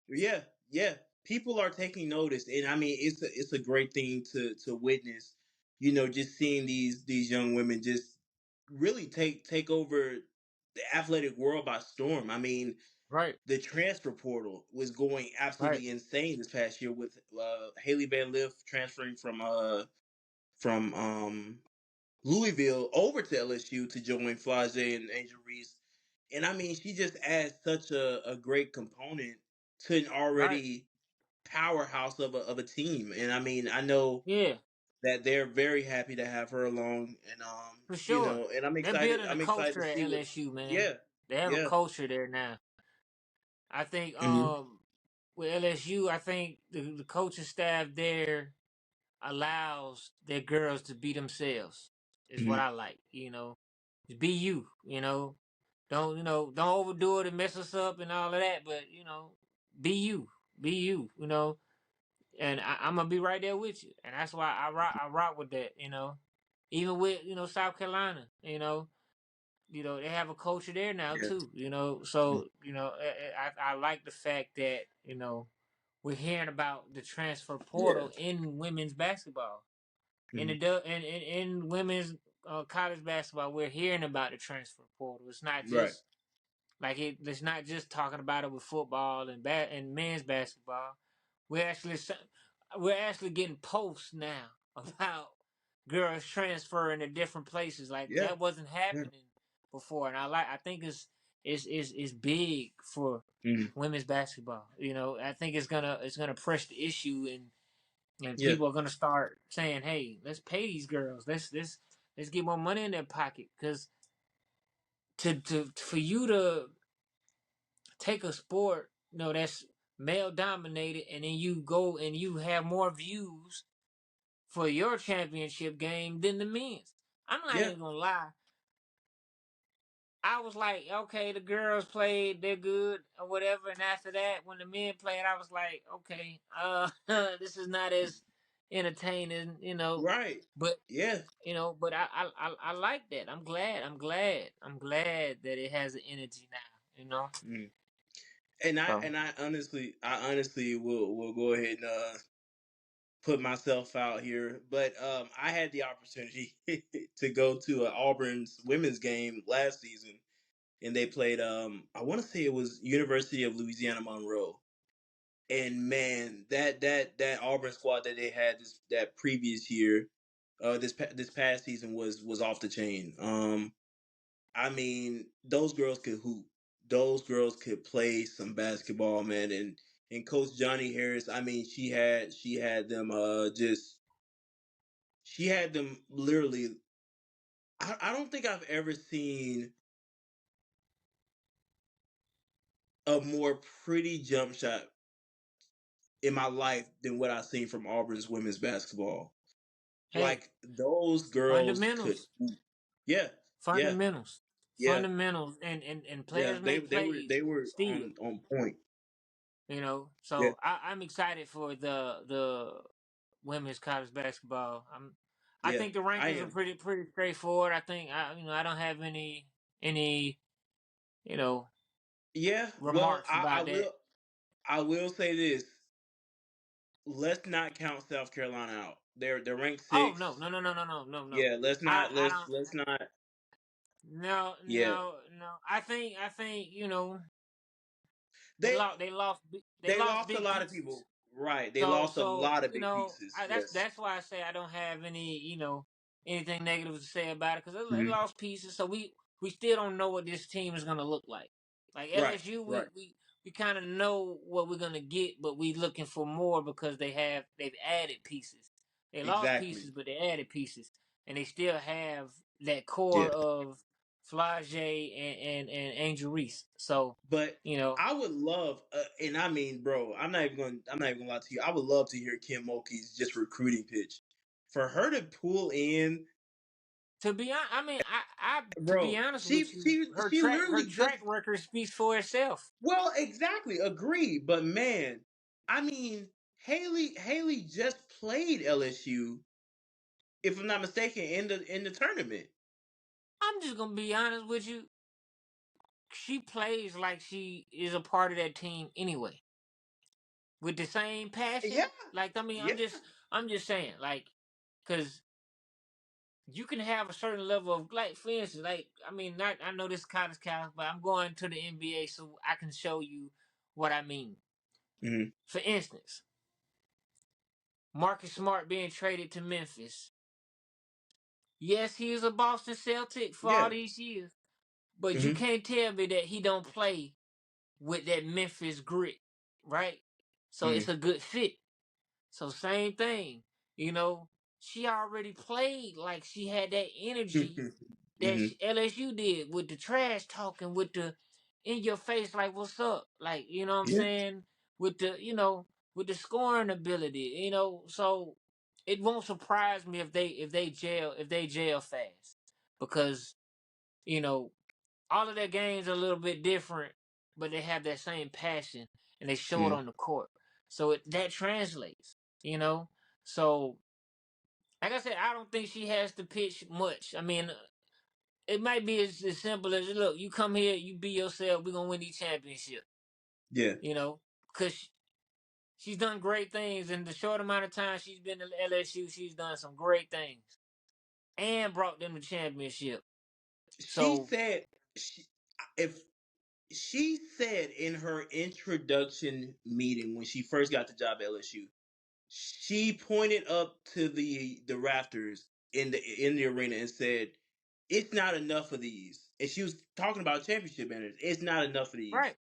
yeah, yeah, people are taking notice, and I mean, it's a great thing to witness. Just seeing these young women just really take over the athletic world by storm. I mean, Right, the transfer portal was going right. absolutely insane this past year with Haley Van Lith transferring from Louisville over to LSU to join Flage and Angel Reese. And I mean, she just adds such a great component to an Right. already powerhouse of a team. And I mean, I know Yeah, that they're very happy to have her along, and for sure. and I'm They're excited. building a I'm excited to culture at see what. LSU, man. Yeah, They have a yeah, culture there now. I think hmm with LSU, I think the coaching staff there allows their girls to be themselves. Is what hmm I like. Just be you. Don't overdo it and mess us up and all of that. But be you, be you. And I'm gonna be right there with you. And that's why I rock with that. Even with South Carolina. They have a culture there now yeah, too. So I like the fact that we're hearing about the transfer yeah, portal in women's basketball. In hmm in women's college basketball, we're hearing about the transfer portal. It's not right, just it's not just talking about it with football and men's basketball. We're actually we're actually getting posts now about girls transferring to different places. Like yeah, that wasn't yeah, happening before, and I think it's big for hmm women's basketball. I think it's gonna press the issue, and yeah, people are gonna start saying, "Hey, let's pay these girls. Let's get more money in their pocket." Because for you to take a sport, that's male dominated, and then you go and you have more views for your championship game than the men's. I'm not yeah. even gonna lie. I was like, okay, the girls played, they're good or whatever, and after that, when the men played, I was like, okay, this is not as entertaining. Right. But Yeah. but I like that. I'm glad that it has an energy now. Mm. And I So and I honestly will go ahead and put myself out here, but I had the opportunity to go to an Auburn's women's game last season, and they played. I want to say it was University of Louisiana Monroe, and man, that Auburn squad that they had that previous year, this past season was off the chain. I mean, those girls could hoop. Those girls could play some basketball, man. And Coach Johnny Harris, I mean, she had them just she had them literally. I don't think I've ever seen a more pretty jump shot in my life than what I've seen from Auburn's women's basketball. Hey, Like those girls could fundamentals, hoop. Yeah, yeah, fundamentals, yeah, fundamentals, and yeah. players They make they were plays they were still. on point. Yeah, So I'm excited for the women's college basketball. I yeah. think the I rankings are am. pretty straightforward. I think I don't have any you know Yeah. Well, remarks I about that. will. I will say this. Let's not count South Carolina out. They're ranked Oh no six. no no no no no no no. Yeah. Let's not. I Let's don't. let's not. No Yeah. no no. I think They they they lost lost a big lot of pieces. people. Right. They So lost a so lot of big pieces. Yes. that's why I say I don't have any anything negative to say about it because they Hmm. lost pieces. So we still don't know what this team is gonna look like. Like Right. LSU, Right. we kind of know what we're gonna get, but we looking for more because they've added pieces. They lost Exactly. pieces, but they added pieces, and they still have that Yeah. core of Flage and Angel Reese. So But you know. I would love, and I mean, bro, I'm not even gonna lie to you. I would love to hear Kim Mulkey's just recruiting pitch for her to pull in, To be honest, I mean, to be bro. honest She with you, she she her literally track just record speaks for itself. well, exactly agree. But man, I mean, Haley just played LSU, if I'm not mistaken, in the tournament. I'm just gonna be honest with you. She plays like she is a part of that team anyway, with the same Yeah, passion. Like I mean, yeah. I'm just saying, like, because you can have a certain level of like, for instance, like I mean, not I know this college college, but I'm going to the NBA so I can show you what I mean. Hmm. For instance, Marcus Smart being traded to Memphis. Yes, he is a Boston Celtic for all Yeah. these years, but you Hmm. can't tell me that he don't play with that Memphis grit, right? So it's Hmm. a good fit. So same thing, you know, she already played like she had that energy that Hmm. LSU did with the trash talking, with the in your face, like what's up, like you know what I'm Yeah. saying, with the with the scoring ability, So it won't surprise me if they jail fast because you know all of their games are a little bit different, but they have that same passion and they show it Hmm. on the court. So that translates, you know. So like I said, I don't think she has to pitch much. I mean, it might be as simple as look, you come here, you be yourself, we're gonna win these championship. Yeah. You know, because she's done great things in the short amount of time she's been to LSU. She's done some great things and brought them the championship. She So said, if she said in her introduction meeting when she first got the job at LSU, she pointed up to the rafters in the arena and said, "It's not enough of these." And she was talking about championship banners. It's not enough of these. right,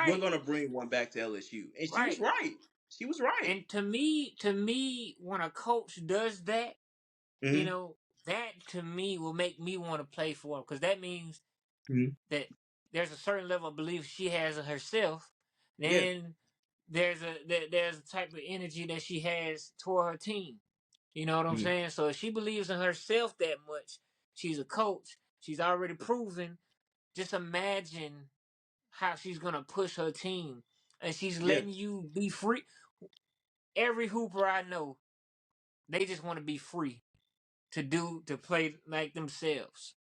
We're right, gonna bring one back to LSU, and she was right. right. She was right. And to me, when a coach does that, Hmm. that to me will make me want to play for him because that means Hmm. that there's a certain level of belief she has in herself. Yeah. Then there's a type of energy that she has toward her team. You know what I'm Hmm. saying? So if she believes in herself that much, she's a coach. She's already proven. Just imagine how she's gonna push her team, and she's Yeah. letting you be free. Every hooper I know, they just want to be free to play like themselves.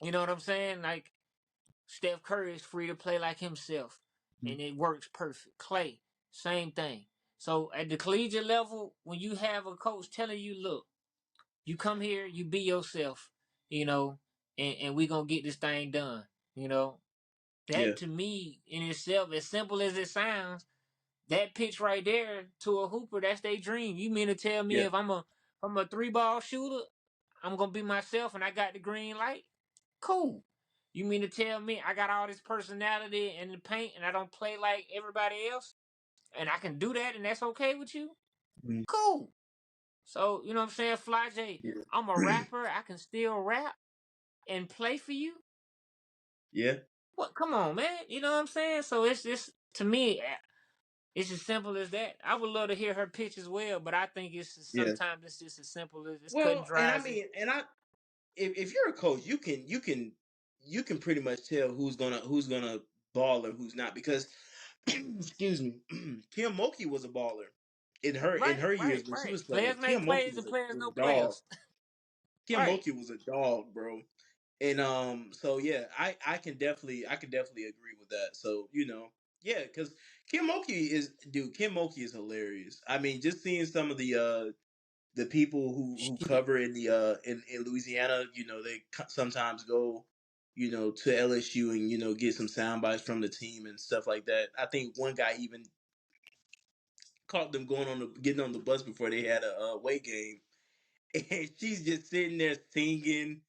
You know what I'm saying? Like Steph Curry is free to play like himself, Hmm. and it works perfect. Clay, same thing. So at the collegiate level, when you have a coach telling you, look, you come here, you be yourself, you know, and we gonna get this thing done, you know. Yeah, That to me in itself, as simple as it sounds, that pitch right there to a hooper, that's their dream. You mean to tell me yeah, if I'm a three ball shooter, I'm gonna be myself and I got the green light? Cool. You mean to tell me I got all this personality in the paint and I don't play like everybody else? And I can do that and that's okay with you? mhm, Cool. So, you know what I'm saying, Fly J, yeah, I'm a rapper, I can still rap and play for you? yeah, What come on, man. You know what I'm saying? So it's just to me, it's as simple as that. I would love to hear her pitch as well, but I think yeah. sometimes it's just as simple as it's cutting Well, and I dries. mean, and I if you're a coach, you can pretty much tell who's gonna ball and who's not because excuse me, Kim Mulkey was a baller in Right, her right, years when she right. was playing. Players make Kim Mulkey plays and players was no a dog. players. Kim Right. Mulkey was a dog, bro. And so yeah, I can definitely agree with that. So yeah, because Kim Mulkey is hilarious. I mean, just seeing some of the people who She cover in the in Louisiana, they sometimes go, to LSU and get some sound bites from the team and stuff like that. I think one guy even caught them getting on the bus before they had a away game, and she's just sitting there singing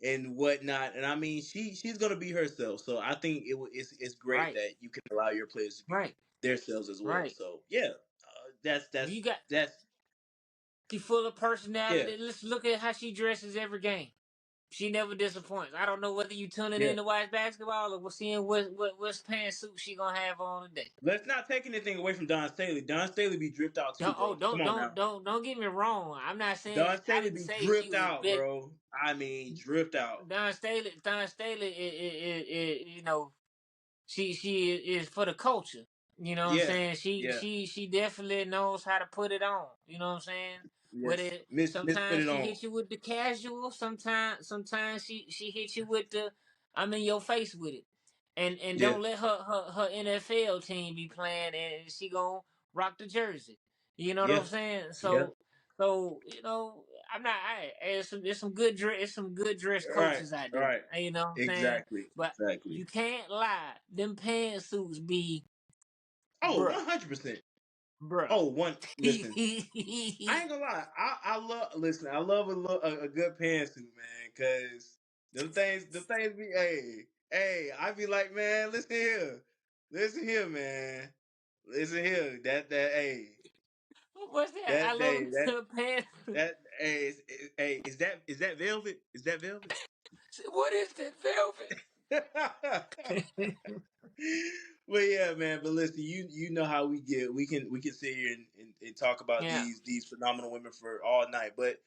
and whatnot. And I mean, she's gonna be herself. So I think it's great right, that you can allow your players to be right, themselves as well. right. So yeah, that's When that's you got that's she full of yeah, personality. Let's look at how she dresses every game. She never disappoints. I don't know whether you tuning yeah. in to watch basketball or we're seeing what pantsuit she gonna have on today. Let's not take anything away from Don Staley. Don Staley be dripped out too, Don't oh bro. Come on now. don't get me wrong. I'm not Don saying I Staley didn't be say she dripped was out, big. bro. I mean, dripped out. Don Staley, you know, she is for the culture. You know what I'm Yeah, saying? She yeah, she she definitely knows how to put it on. You know what I'm saying? With yes. it, Miss put sometimes it she on. hits you with the casual. Sometimes she hits you with the I'm in your face with it. And Yeah, don't let her NFL team be playing and she gonna rock the jersey. You know what I'm yeah, saying? yeah. So I'm not. There's some good dress. There's some good dress Right, coaches out there. right. You know what I'm saying? Exactly, But exactly. you can't lie. Them pantsuits be, Oh, bruh, 100%. bruh. Oh, listen. I ain't gonna lie. I love. Listen, I love a good pantsuit, man. Cause them things be. Hey. I be like, man, listen here, man. Listen here. Hey, What's that? I that love day, them to pants. hey, hey, is that velvet? Is that velvet? What is that velvet? But yeah, man. But listen, you know how we get. We can sit here and talk about Yeah, these phenomenal women for all night. But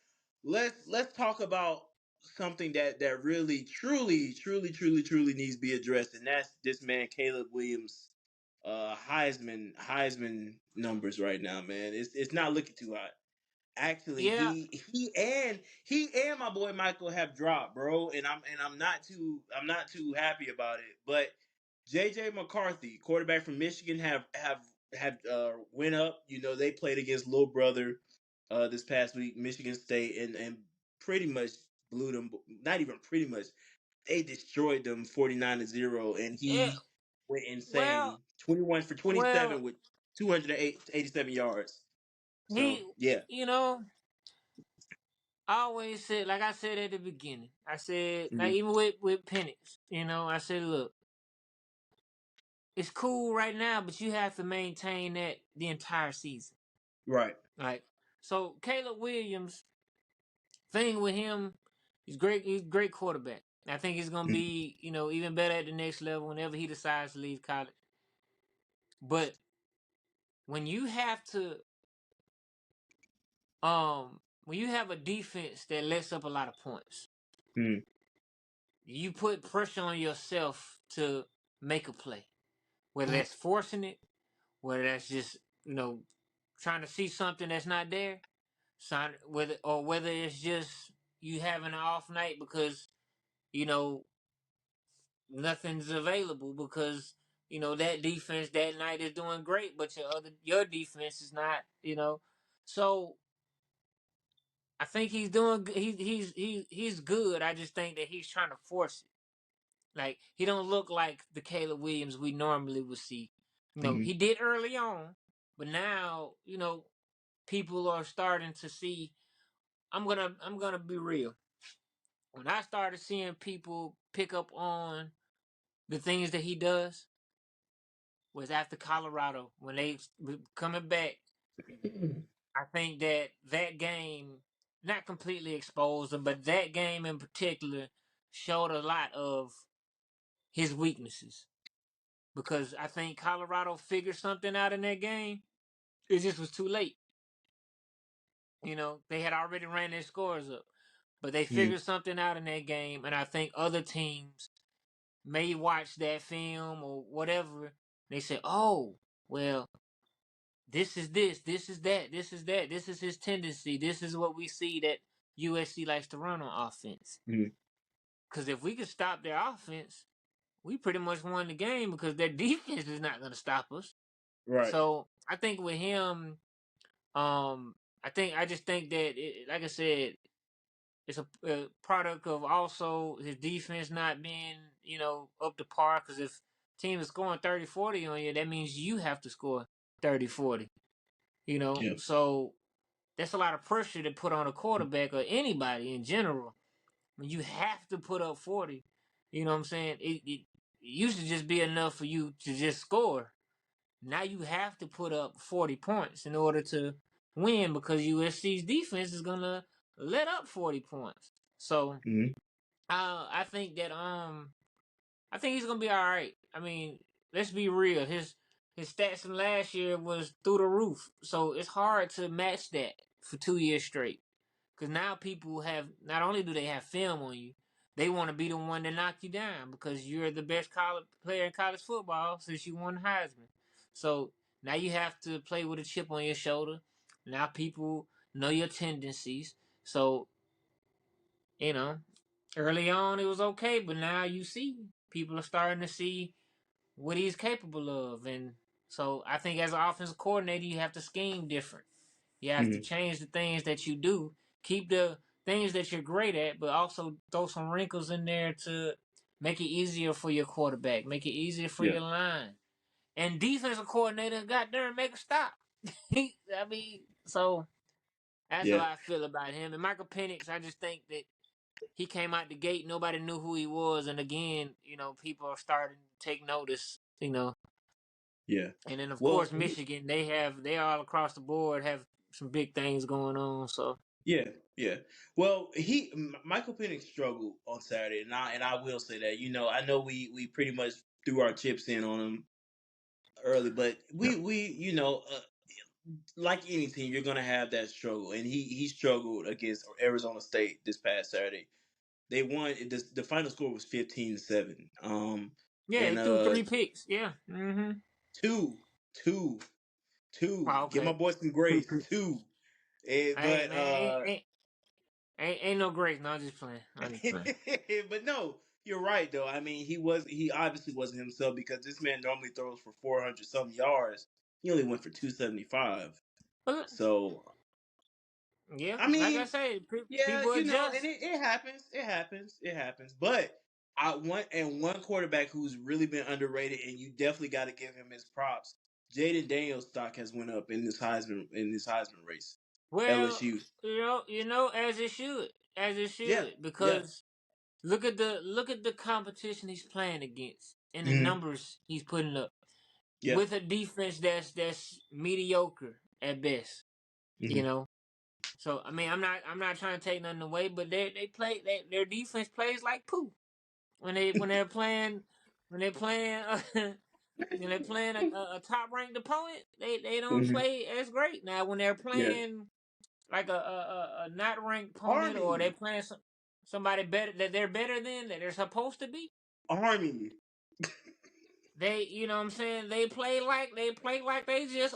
let's talk about something that really truly needs to be addressed, and that's this man Caleb Williams, Heisman numbers right now, man. It's not looking too hot. Actually, yeah, he and my boy Michael have dropped, bro, and I'm not too happy about it. But JJ McCarthy, quarterback from Michigan, have went up. They played against Little Brother this past week, Michigan State, and pretty much blew them. Not even pretty much, they destroyed them 49-0, and yeah. he went Well, insane, 21 for well, 27 with 287 yards. So he, yeah. you know, I always said, like I said at the beginning, I said, like Mhm. even with Penix, I said, look, it's cool right now, but you have to maintain that the entire season. Right. Right. So Caleb Williams, thing with him, he's great. He's a great quarterback. I think he's gonna Mhm. be, even better at the next level whenever he decides to leave college. But when you have to, when you have a defense that lets up a lot of points, Mhm. you put pressure on yourself to make a play. Whether that's forcing it, whether that's just trying to see something that's not there, whether it's just you having an off night because you know nothing's available because that defense that night is doing great, but your defense is not. So I think he's doing. He's good. I just think that he's trying to force it. Like he don't look like the Caleb Williams we normally would see. Hmm. He did early on, but now people are starting to see. I'm gonna be real. When I started seeing people pick up on the things that he does, was after Colorado when they were coming back. I think that game not completely exposed him, but that game in particular showed a lot of his weaknesses because I think Colorado figured something out in that game. It just was too late. They had already ran their scores up, but they Hmm. figured something out in that game, and I think other teams may watch that film or whatever. They say, "Oh, well, this is this is that, this is that, this is his tendency. This is what we see that USC likes to run on offense." Hmm. Because if we could stop their offense, we pretty much won the game because their defense is not going to stop us. Right. So I think with him, I just think that, like I said, it's a product of also his defense not being, up to par. Because if team is scoring 30-40 on you, that means you have to score 30-40. Yeah. So that's a lot of pressure to put on a quarterback or anybody in general. When you have to put up 40, you know what I'm saying? It used to just be enough for you to just score. Now you have to put up 40 points in order to win because USC's defense is gonna let up 40 points. So Hmm. I think he's gonna be all right. I mean, let's be real. His stats from last year was through the roof, so it's hard to match that for 2 years straight. Because now people have not only do they have film on you, they want to be the one to knock you down because you're the best college player in college football since you won Heisman. So now you have to play with a chip on your shoulder. Now people know your tendencies. So you know, early on it was okay, but now you see people are starting to see what he's capable of, and so I think as an offensive coordinator, you have to scheme different. You have to Hmm. change the things that you do, keep the things that you're great at, but also throw some wrinkles in there to make it easier for your quarterback, make it easier for Yeah. your line, and defensive coordinator got there and make a stop. I mean, so that's how Yeah. I feel about him. And Michael Penix, I just think that he came out the gate, nobody knew who he was, and again, people are starting to take notice, Yeah. and then of Well, course Michigan, they all across the board have some big things going on. So yeah, yeah. Well, Michael Penix struggled on Saturday, and I will say that. I know we pretty much threw our chips in on him early, but yeah. we like any team, you're gonna have that struggle, and he struggled against Arizona State this past Saturday. They won. The final score was 15-7. Yeah, he And threw 3 picks. Yeah. Mm-hmm. two, two, two. Oh, Give my okay. boy some grace. Two. Hey But man, ain't no grace. No, I'm just playing. I'm just playing. but no, you're right though. I mean, he obviously wasn't himself because this man normally throws for 400 some yards. He only went for 275. But So yeah, I like I mean, say, yeah, people and adjust. it happens. It happens. It happens. But one quarterback who's really been underrated, and you definitely got to give him his props. Jaden Daniels' stock has went up in this Heisman race. Well, LSU. as it should, Yeah. Yeah. because look at the competition he's playing against and the Hmm. numbers he's putting up Yeah. with a defense that's mediocre at best. You Hmm. know, so I mean, I'm not trying to take nothing away, but their defense plays like poo when they're playing when they're playing when they're playing a top ranked opponent. They don't Hmm. play as great. Now when they're Yeah. playing like a not ranked opponent, or they Army. playing somebody better that they're better than that they're supposed to be. Army. They, what I'm saying, they play like they just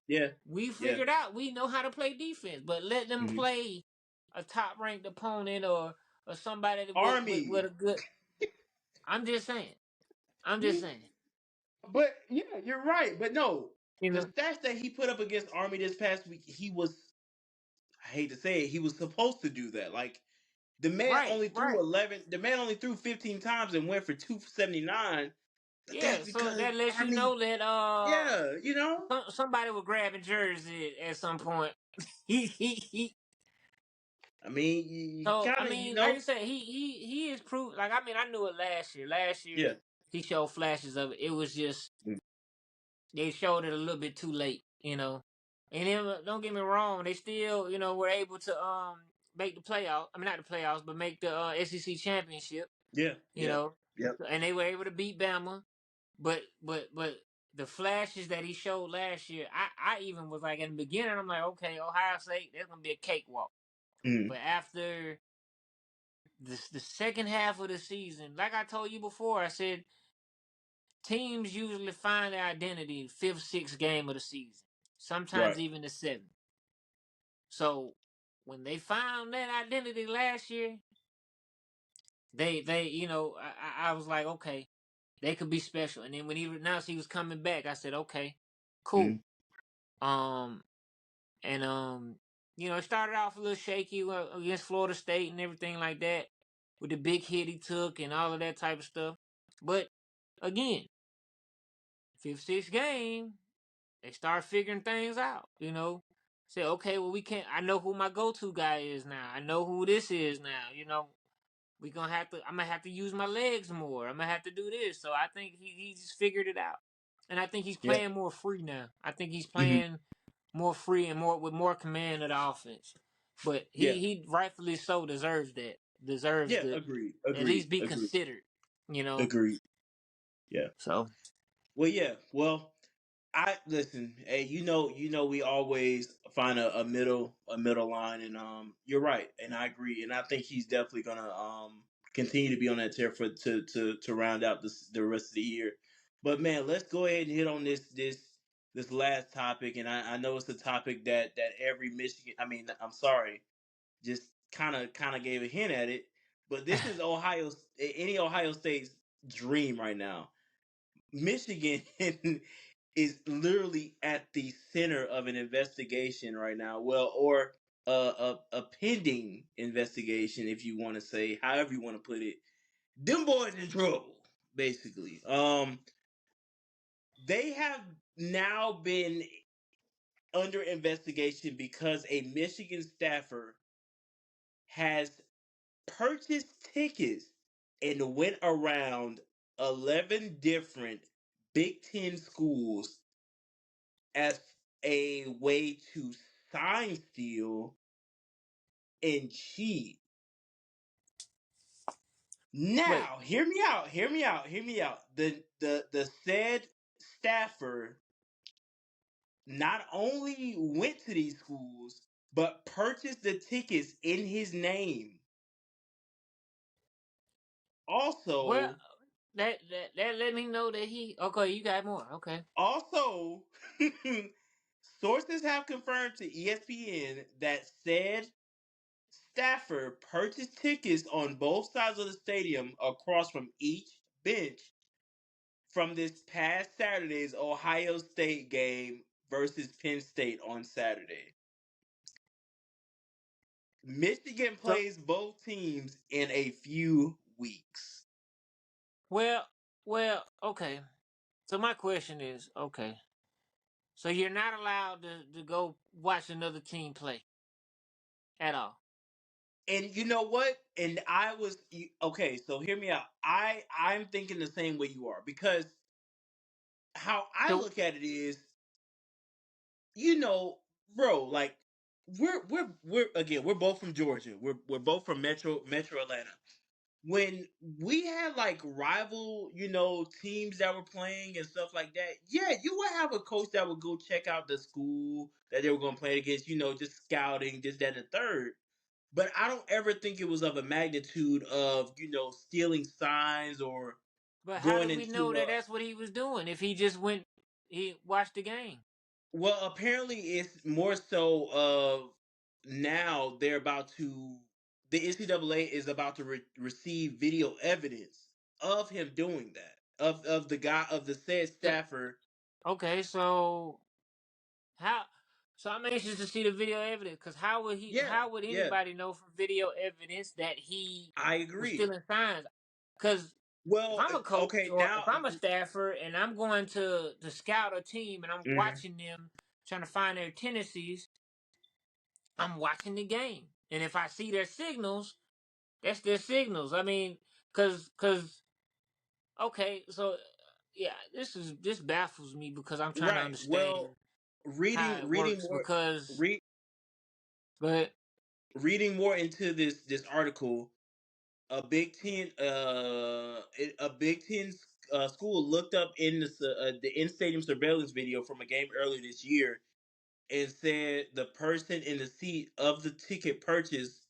Yeah. we Yeah. figured out we know how to play defense, but let them Hmm. play a top ranked opponent or somebody with Army. a good. I'm just saying. I'm just saying. But yeah, you're right. But no, You the know, stats that he put up against Army this past week, he was. I hate to say it, he was supposed to do that. Like the man right, only threw right. 11. The man only threw 15 times and went for 279. But that's Yeah, so because that lets you Army. know that Yeah, you know. somebody was grabbing jersey at some point. he I mean, you So I kind of, mean, like I said, he is proof. Like I mean, I knew it last year. Last yeah. year he showed flashes of it. It was just they showed it a little bit too late, you know. And then don't get me wrong, they still were able to make the playoff. I mean, not the playoffs, but make the SEC championship. Yeah, You yeah, know, yep. and they were able to beat Bama. But the flashes that he showed last year, I even was like in the beginning, I'm like, okay, Ohio State, that's gonna be a cakewalk. Mm, But after the second half of the season, like I told you before, I said teams usually find their identity fifth, sixth game of the season, right. sometimes even the seventh. So when they found that identity last year, they I was like, okay, they could be special. And then when he announced he was coming back, I said, okay, Mm, cool. Um and it started off a little shaky against Florida State and everything like that with the big hit he took and all of that type of stuff. But again, fifth, sixth game, they start figuring things out. Say, okay, well, we can't. I know who my go-to guy is now. I know who this is now. We gonna have to. I'm gonna have to use my legs more. I'm gonna have to do this. So I think he just figured it out, and I think he's yeah. playing more free now. I think he's Hmm. playing more free and more with more command of the offense. But Yeah. he rightfully so deserves that. Deserves Yeah. to Agreed. at Agreed. least be Agreed. considered. You know. Agreed. Yeah. So Well, yeah. Well, I listen. Hey, we always find a middle line, and you're right, and I agree, and I think he's definitely gonna continue to be on that tear for to round out the rest of the year. But man, let's go ahead and hit on this last topic, and I know it's a topic that every Michigan. I mean, I'm sorry, just kind of gave a hint at it, but this is any Ohio State's dream right now. Michigan is literally at the center of an investigation right now. Well, or a pending investigation, if you want to say, however you want to put it. Them boys in trouble, basically. They have now been under investigation because a Michigan staffer has purchased tickets and went around 11 different Big Ten schools as a way to sign steal and cheat. wait, Now, hear me out, hear me out, hear me out. The said staffer not only went to these schools, but purchased the tickets in his name. well, Also, that let me know that he. Okay, you got more. Okay. also, sources have confirmed to ESPN that said Stafford purchased tickets on both sides of the stadium across from each bench from this past Saturday's Ohio State game versus Penn State on Saturday. Michigan So plays both teams in a few weeks. well, okay. So my question is, okay. So you're not allowed to go watch another team play at all. And you know what? And I was okay, so hear me out. I'm thinking the same way you are because how I So look at it is, you know, bro, like we're again, we're both from Georgia. We're both from Metro Atlanta. When we had like rival, teams that were playing and stuff like that, yeah, you would have a coach that would go check out the school that they were going to play against, just scouting, this, that, and the third. But I don't ever think it was of a magnitude of, stealing signs or but how do going we know into that that's what he was doing if he just went he watched the game? well, apparently it's more so of now the NCAA is about to receive video evidence of him doing that. of the guy of the said So, staffer. okay, so how? So I'm anxious to see the video evidence because how would he? Yeah, How would yeah, anybody know from video evidence that he I was agree. stealing signs? Because if Well, I'm a coach okay, or if now. I'm a staffer and I'm going to scout a team and I'm Mhm. watching them trying to find their tendencies, I'm watching the game, and if I see their signals, that's their signals. I mean, cause okay, so yeah, this baffles me because I'm trying to Right. understand Well, how reading it reading works more because re, but reading more into this article, a Big Ten school looked up in the in stadium surveillance video from a game earlier this year and said the person in the seat of the ticket purchase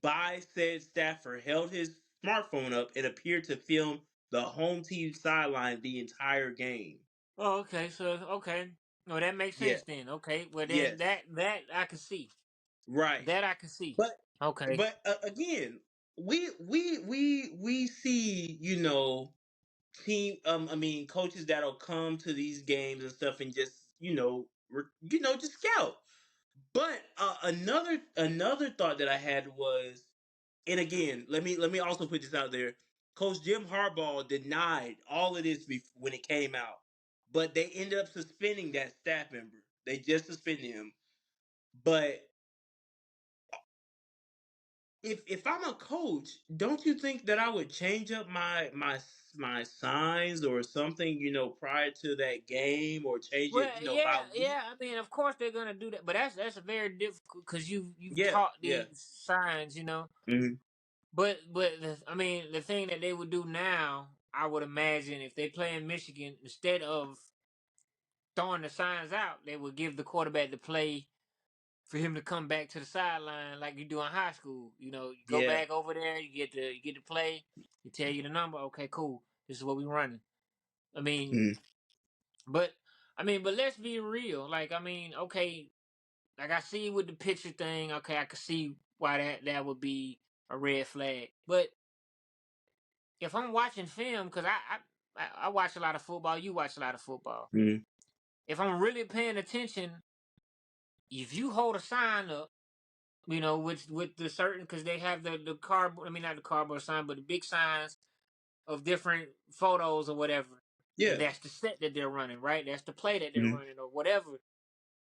by said staffer held his smartphone up and appeared to film the home team sideline the entire game. oh okay, so okay. No, that makes Yeah. sense then. Okay. Well then Yes. that I can see. Right. That I can see. But Okay. again, we see, team I mean coaches that'll come to these games and stuff and just, just scout. But another thought that I had was, and again, let me also put this out there. Coach Jim Harbaugh denied all of this when it came out, but they ended up suspending that staff member. They just suspended him. But if I'm a coach, don't you think that I would change up my signs or something, prior to that game, or change it, Well, by yeah, week? yeah. I mean, of course they're gonna do that, but that's a very difficult because you've Yeah, taught yeah. these signs, you know. Hmm. But I mean, the thing that they would do now, I would imagine, if they play in Michigan, instead of throwing the signs out, they would give the quarterback the play for him to come back to the sideline like you do in high school. You know, you go Yeah. back over there, you get the play, you tell you the number. Okay, cool. This is what we running. I mean, Hmm. but but let's be real. Like, I mean, okay, like I see with the picture thing. Okay, I can see why that would be a red flag. But if I'm watching film, because I watch a lot of football, you watch a lot of football. Hmm. If I'm really paying attention, if you hold a sign up, with the certain, because they have the cardboard. I mean, not the cardboard sign, but the big signs of different photos or whatever, and Yeah. that's the set that they're running, right? That's the play that they're Hmm. running or whatever.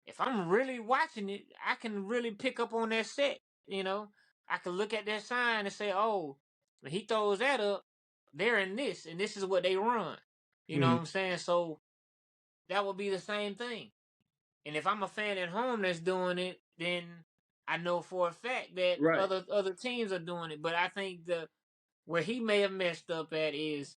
If I'm really watching it, I can really pick up on that set. You know, I can look at that sign and say, "Oh, when he throws that up, they're in this, and this is what they run." You know what Hmm. I'm saying? So that would be the same thing. And if I'm a fan at home that's doing it, then I know for a fact that Right. other teams are doing it. But I think the where he may have messed up at is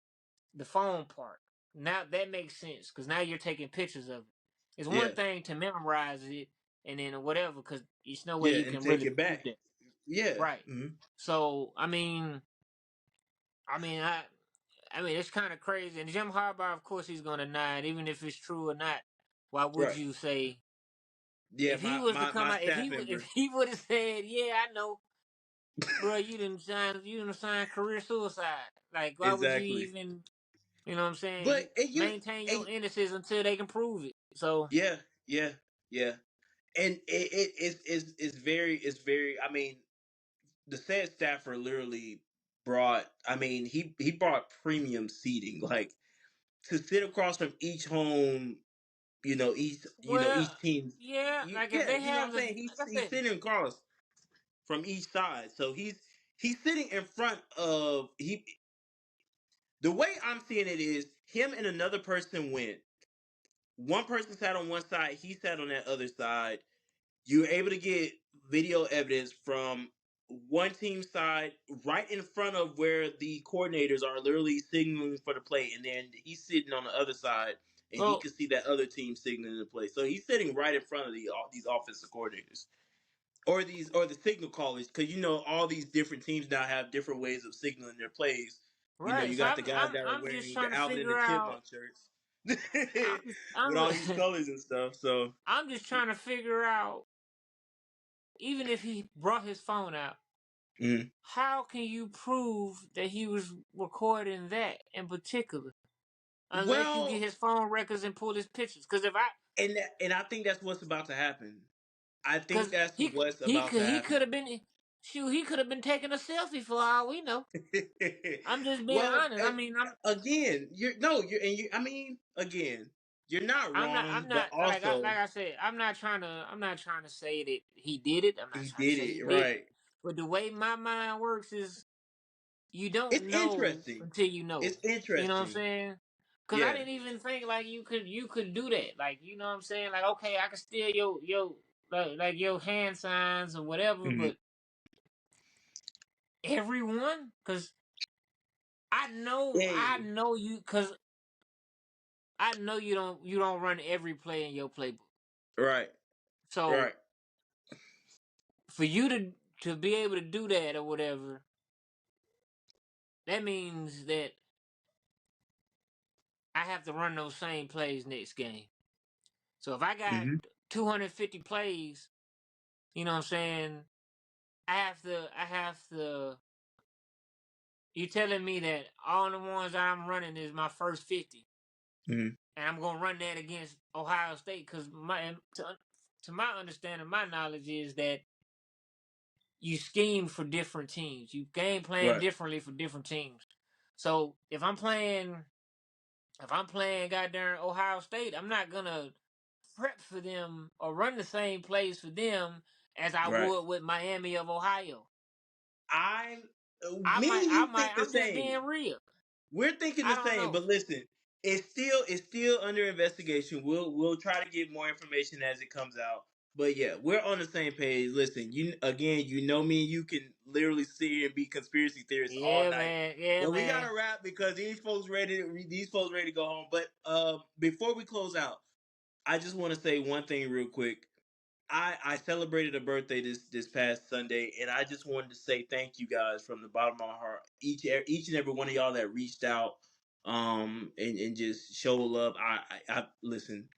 the phone part. Now that makes sense because now you're taking pictures of it. It's one Yeah. thing to memorize it and then whatever, because there's no way Yeah. you And can take really it prove back. that. Yeah. Right. Hmm. So I mean it's kind of crazy. And Jim Harbaugh, of course, he's gonna deny it, even if it's true or not. Why would Right. you say Yeah. if he My was to my come my out? staff If member. he would have said, "Yeah, I know, bro, you didn't sign career suicide." Like, why would you Exactly. even? You know what I'm saying? But and you Maintain and your innocence until they can prove it. So, yeah, yeah, yeah. And it's very. I mean, the said staffer literally brought. I mean, he brought premium seating, like to sit across from each home. Each well, team. yeah, like if Yeah, they you know what have I'm the, saying. like I He's said, sitting across from each side, so he's sitting in front of he. The way I'm seeing it is him and another person went. One person sat on one side, he sat on that other side. You're able to get video evidence from one team side right in front of where the coordinators are literally signaling for the play, and then he's sitting on the other side, and he well, can see that other team signaling the play. So he's sitting right in front of these offensive coordinators or the signal callers, because all these different teams now have different ways of signaling their plays. right. You So got the I'm, guys I'm, that are I'm just wearing the trying to Alvin and the figure out. Chipmunk shirts I'm, with I'm, all these colors and stuff. So I'm just trying to figure out. Even if he brought his phone out, mhm. how can you prove that he was recording that in particular? unless you get Well, his phone records and pull his pictures. and I think that's what's about to happen. I think Cause that's he what's he about to could he could happen. have been shoot he could have been taking a selfie for all we know. I'm just being Well, honest. I mean, again, you're no, you're and you. I mean, again, you're not I'm wrong, but not also like I said, I'm not trying to say that he did it. I'm not he trying to did say he it did it. right. But the way my mind works is you don't It's know interesting. until you know. It's You know what I'm interesting. saying? Cause I Yeah. didn't even think like you could do that. Like, you know what I'm saying? Like, okay, I can steal your like your hand signs or whatever, Mhm. but everyone, cause I Hey, know you, cause I know you don't run every play in your playbook. right, So right. for you to be able to do that or whatever, that means that I have to run those same plays next game. So if I got Hmm. 250 plays, you know what I'm saying? I have to. You telling me that all the ones I'm running is my first 50, Hmm. and I'm gonna run that against Ohio State because to my understanding, my knowledge is that you scheme for different teams. You game plan Right, differently for different teams. So if I'm playing goddamn Ohio State, I'm not gonna prep for them or run the same plays for them as I right. would with Miami of Ohio. I, me and you think the I'm just same. being real. We're thinking I the don't same, know. but listen, it's still under investigation. We'll try to get more information as it comes out. But yeah, we're on the same page. Listen, you know me and you can literally sit here and be conspiracy theorists all Yeah, night. man. Yeah, But we man. gotta wrap because these folks ready to go home. But before we close out, I just want to say one thing real quick. I celebrated a birthday this past Sunday, and I just wanted to say thank you guys from the bottom of my heart. Each and every one of y'all that reached out, and just showed love. I listen.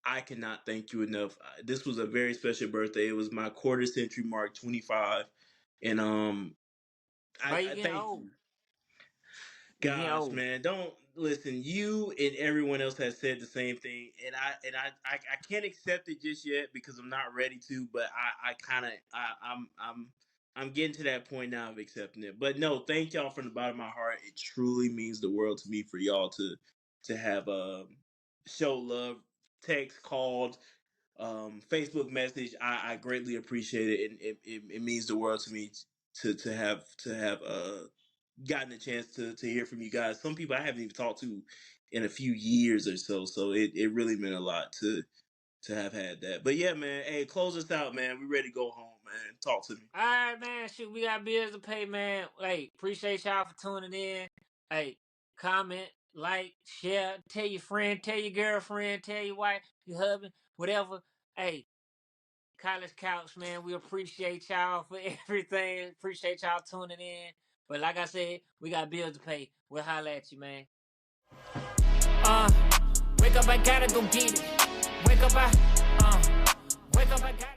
I cannot thank you enough. This was a very special birthday. It was my quarter century mark, 25, and But you I getting thank old. you. You getting Gosh, old. man, don't listen. You and everyone else has said the same thing, and I can't accept it just yet because I'm not ready to. But I kind of I'm getting to that point now of accepting it. But no, thank y'all from the bottom of my heart. It truly means the world to me for y'all to have show love, text, called, Facebook message. I greatly appreciate it, and it means the world to me to have gotten a chance to hear from you guys. Some people I haven't even talked to in a few years or so. So it really meant a lot to have had that. But yeah, man, hey, close us out, man. We ready to go home, man. Talk to me. All right, man. Shoot, we got bills to pay, man. Hey, appreciate y'all for tuning in. Hey, comment, like, share, tell your friend, tell your girlfriend, tell your wife, your husband, whatever. Hey, College Couch, man. We appreciate y'all for everything. Appreciate y'all tuning in. But like I said, we got bills to pay. We'll holler at you, man. Uh, wake up, I gotta go get it. Wake up, I gotta.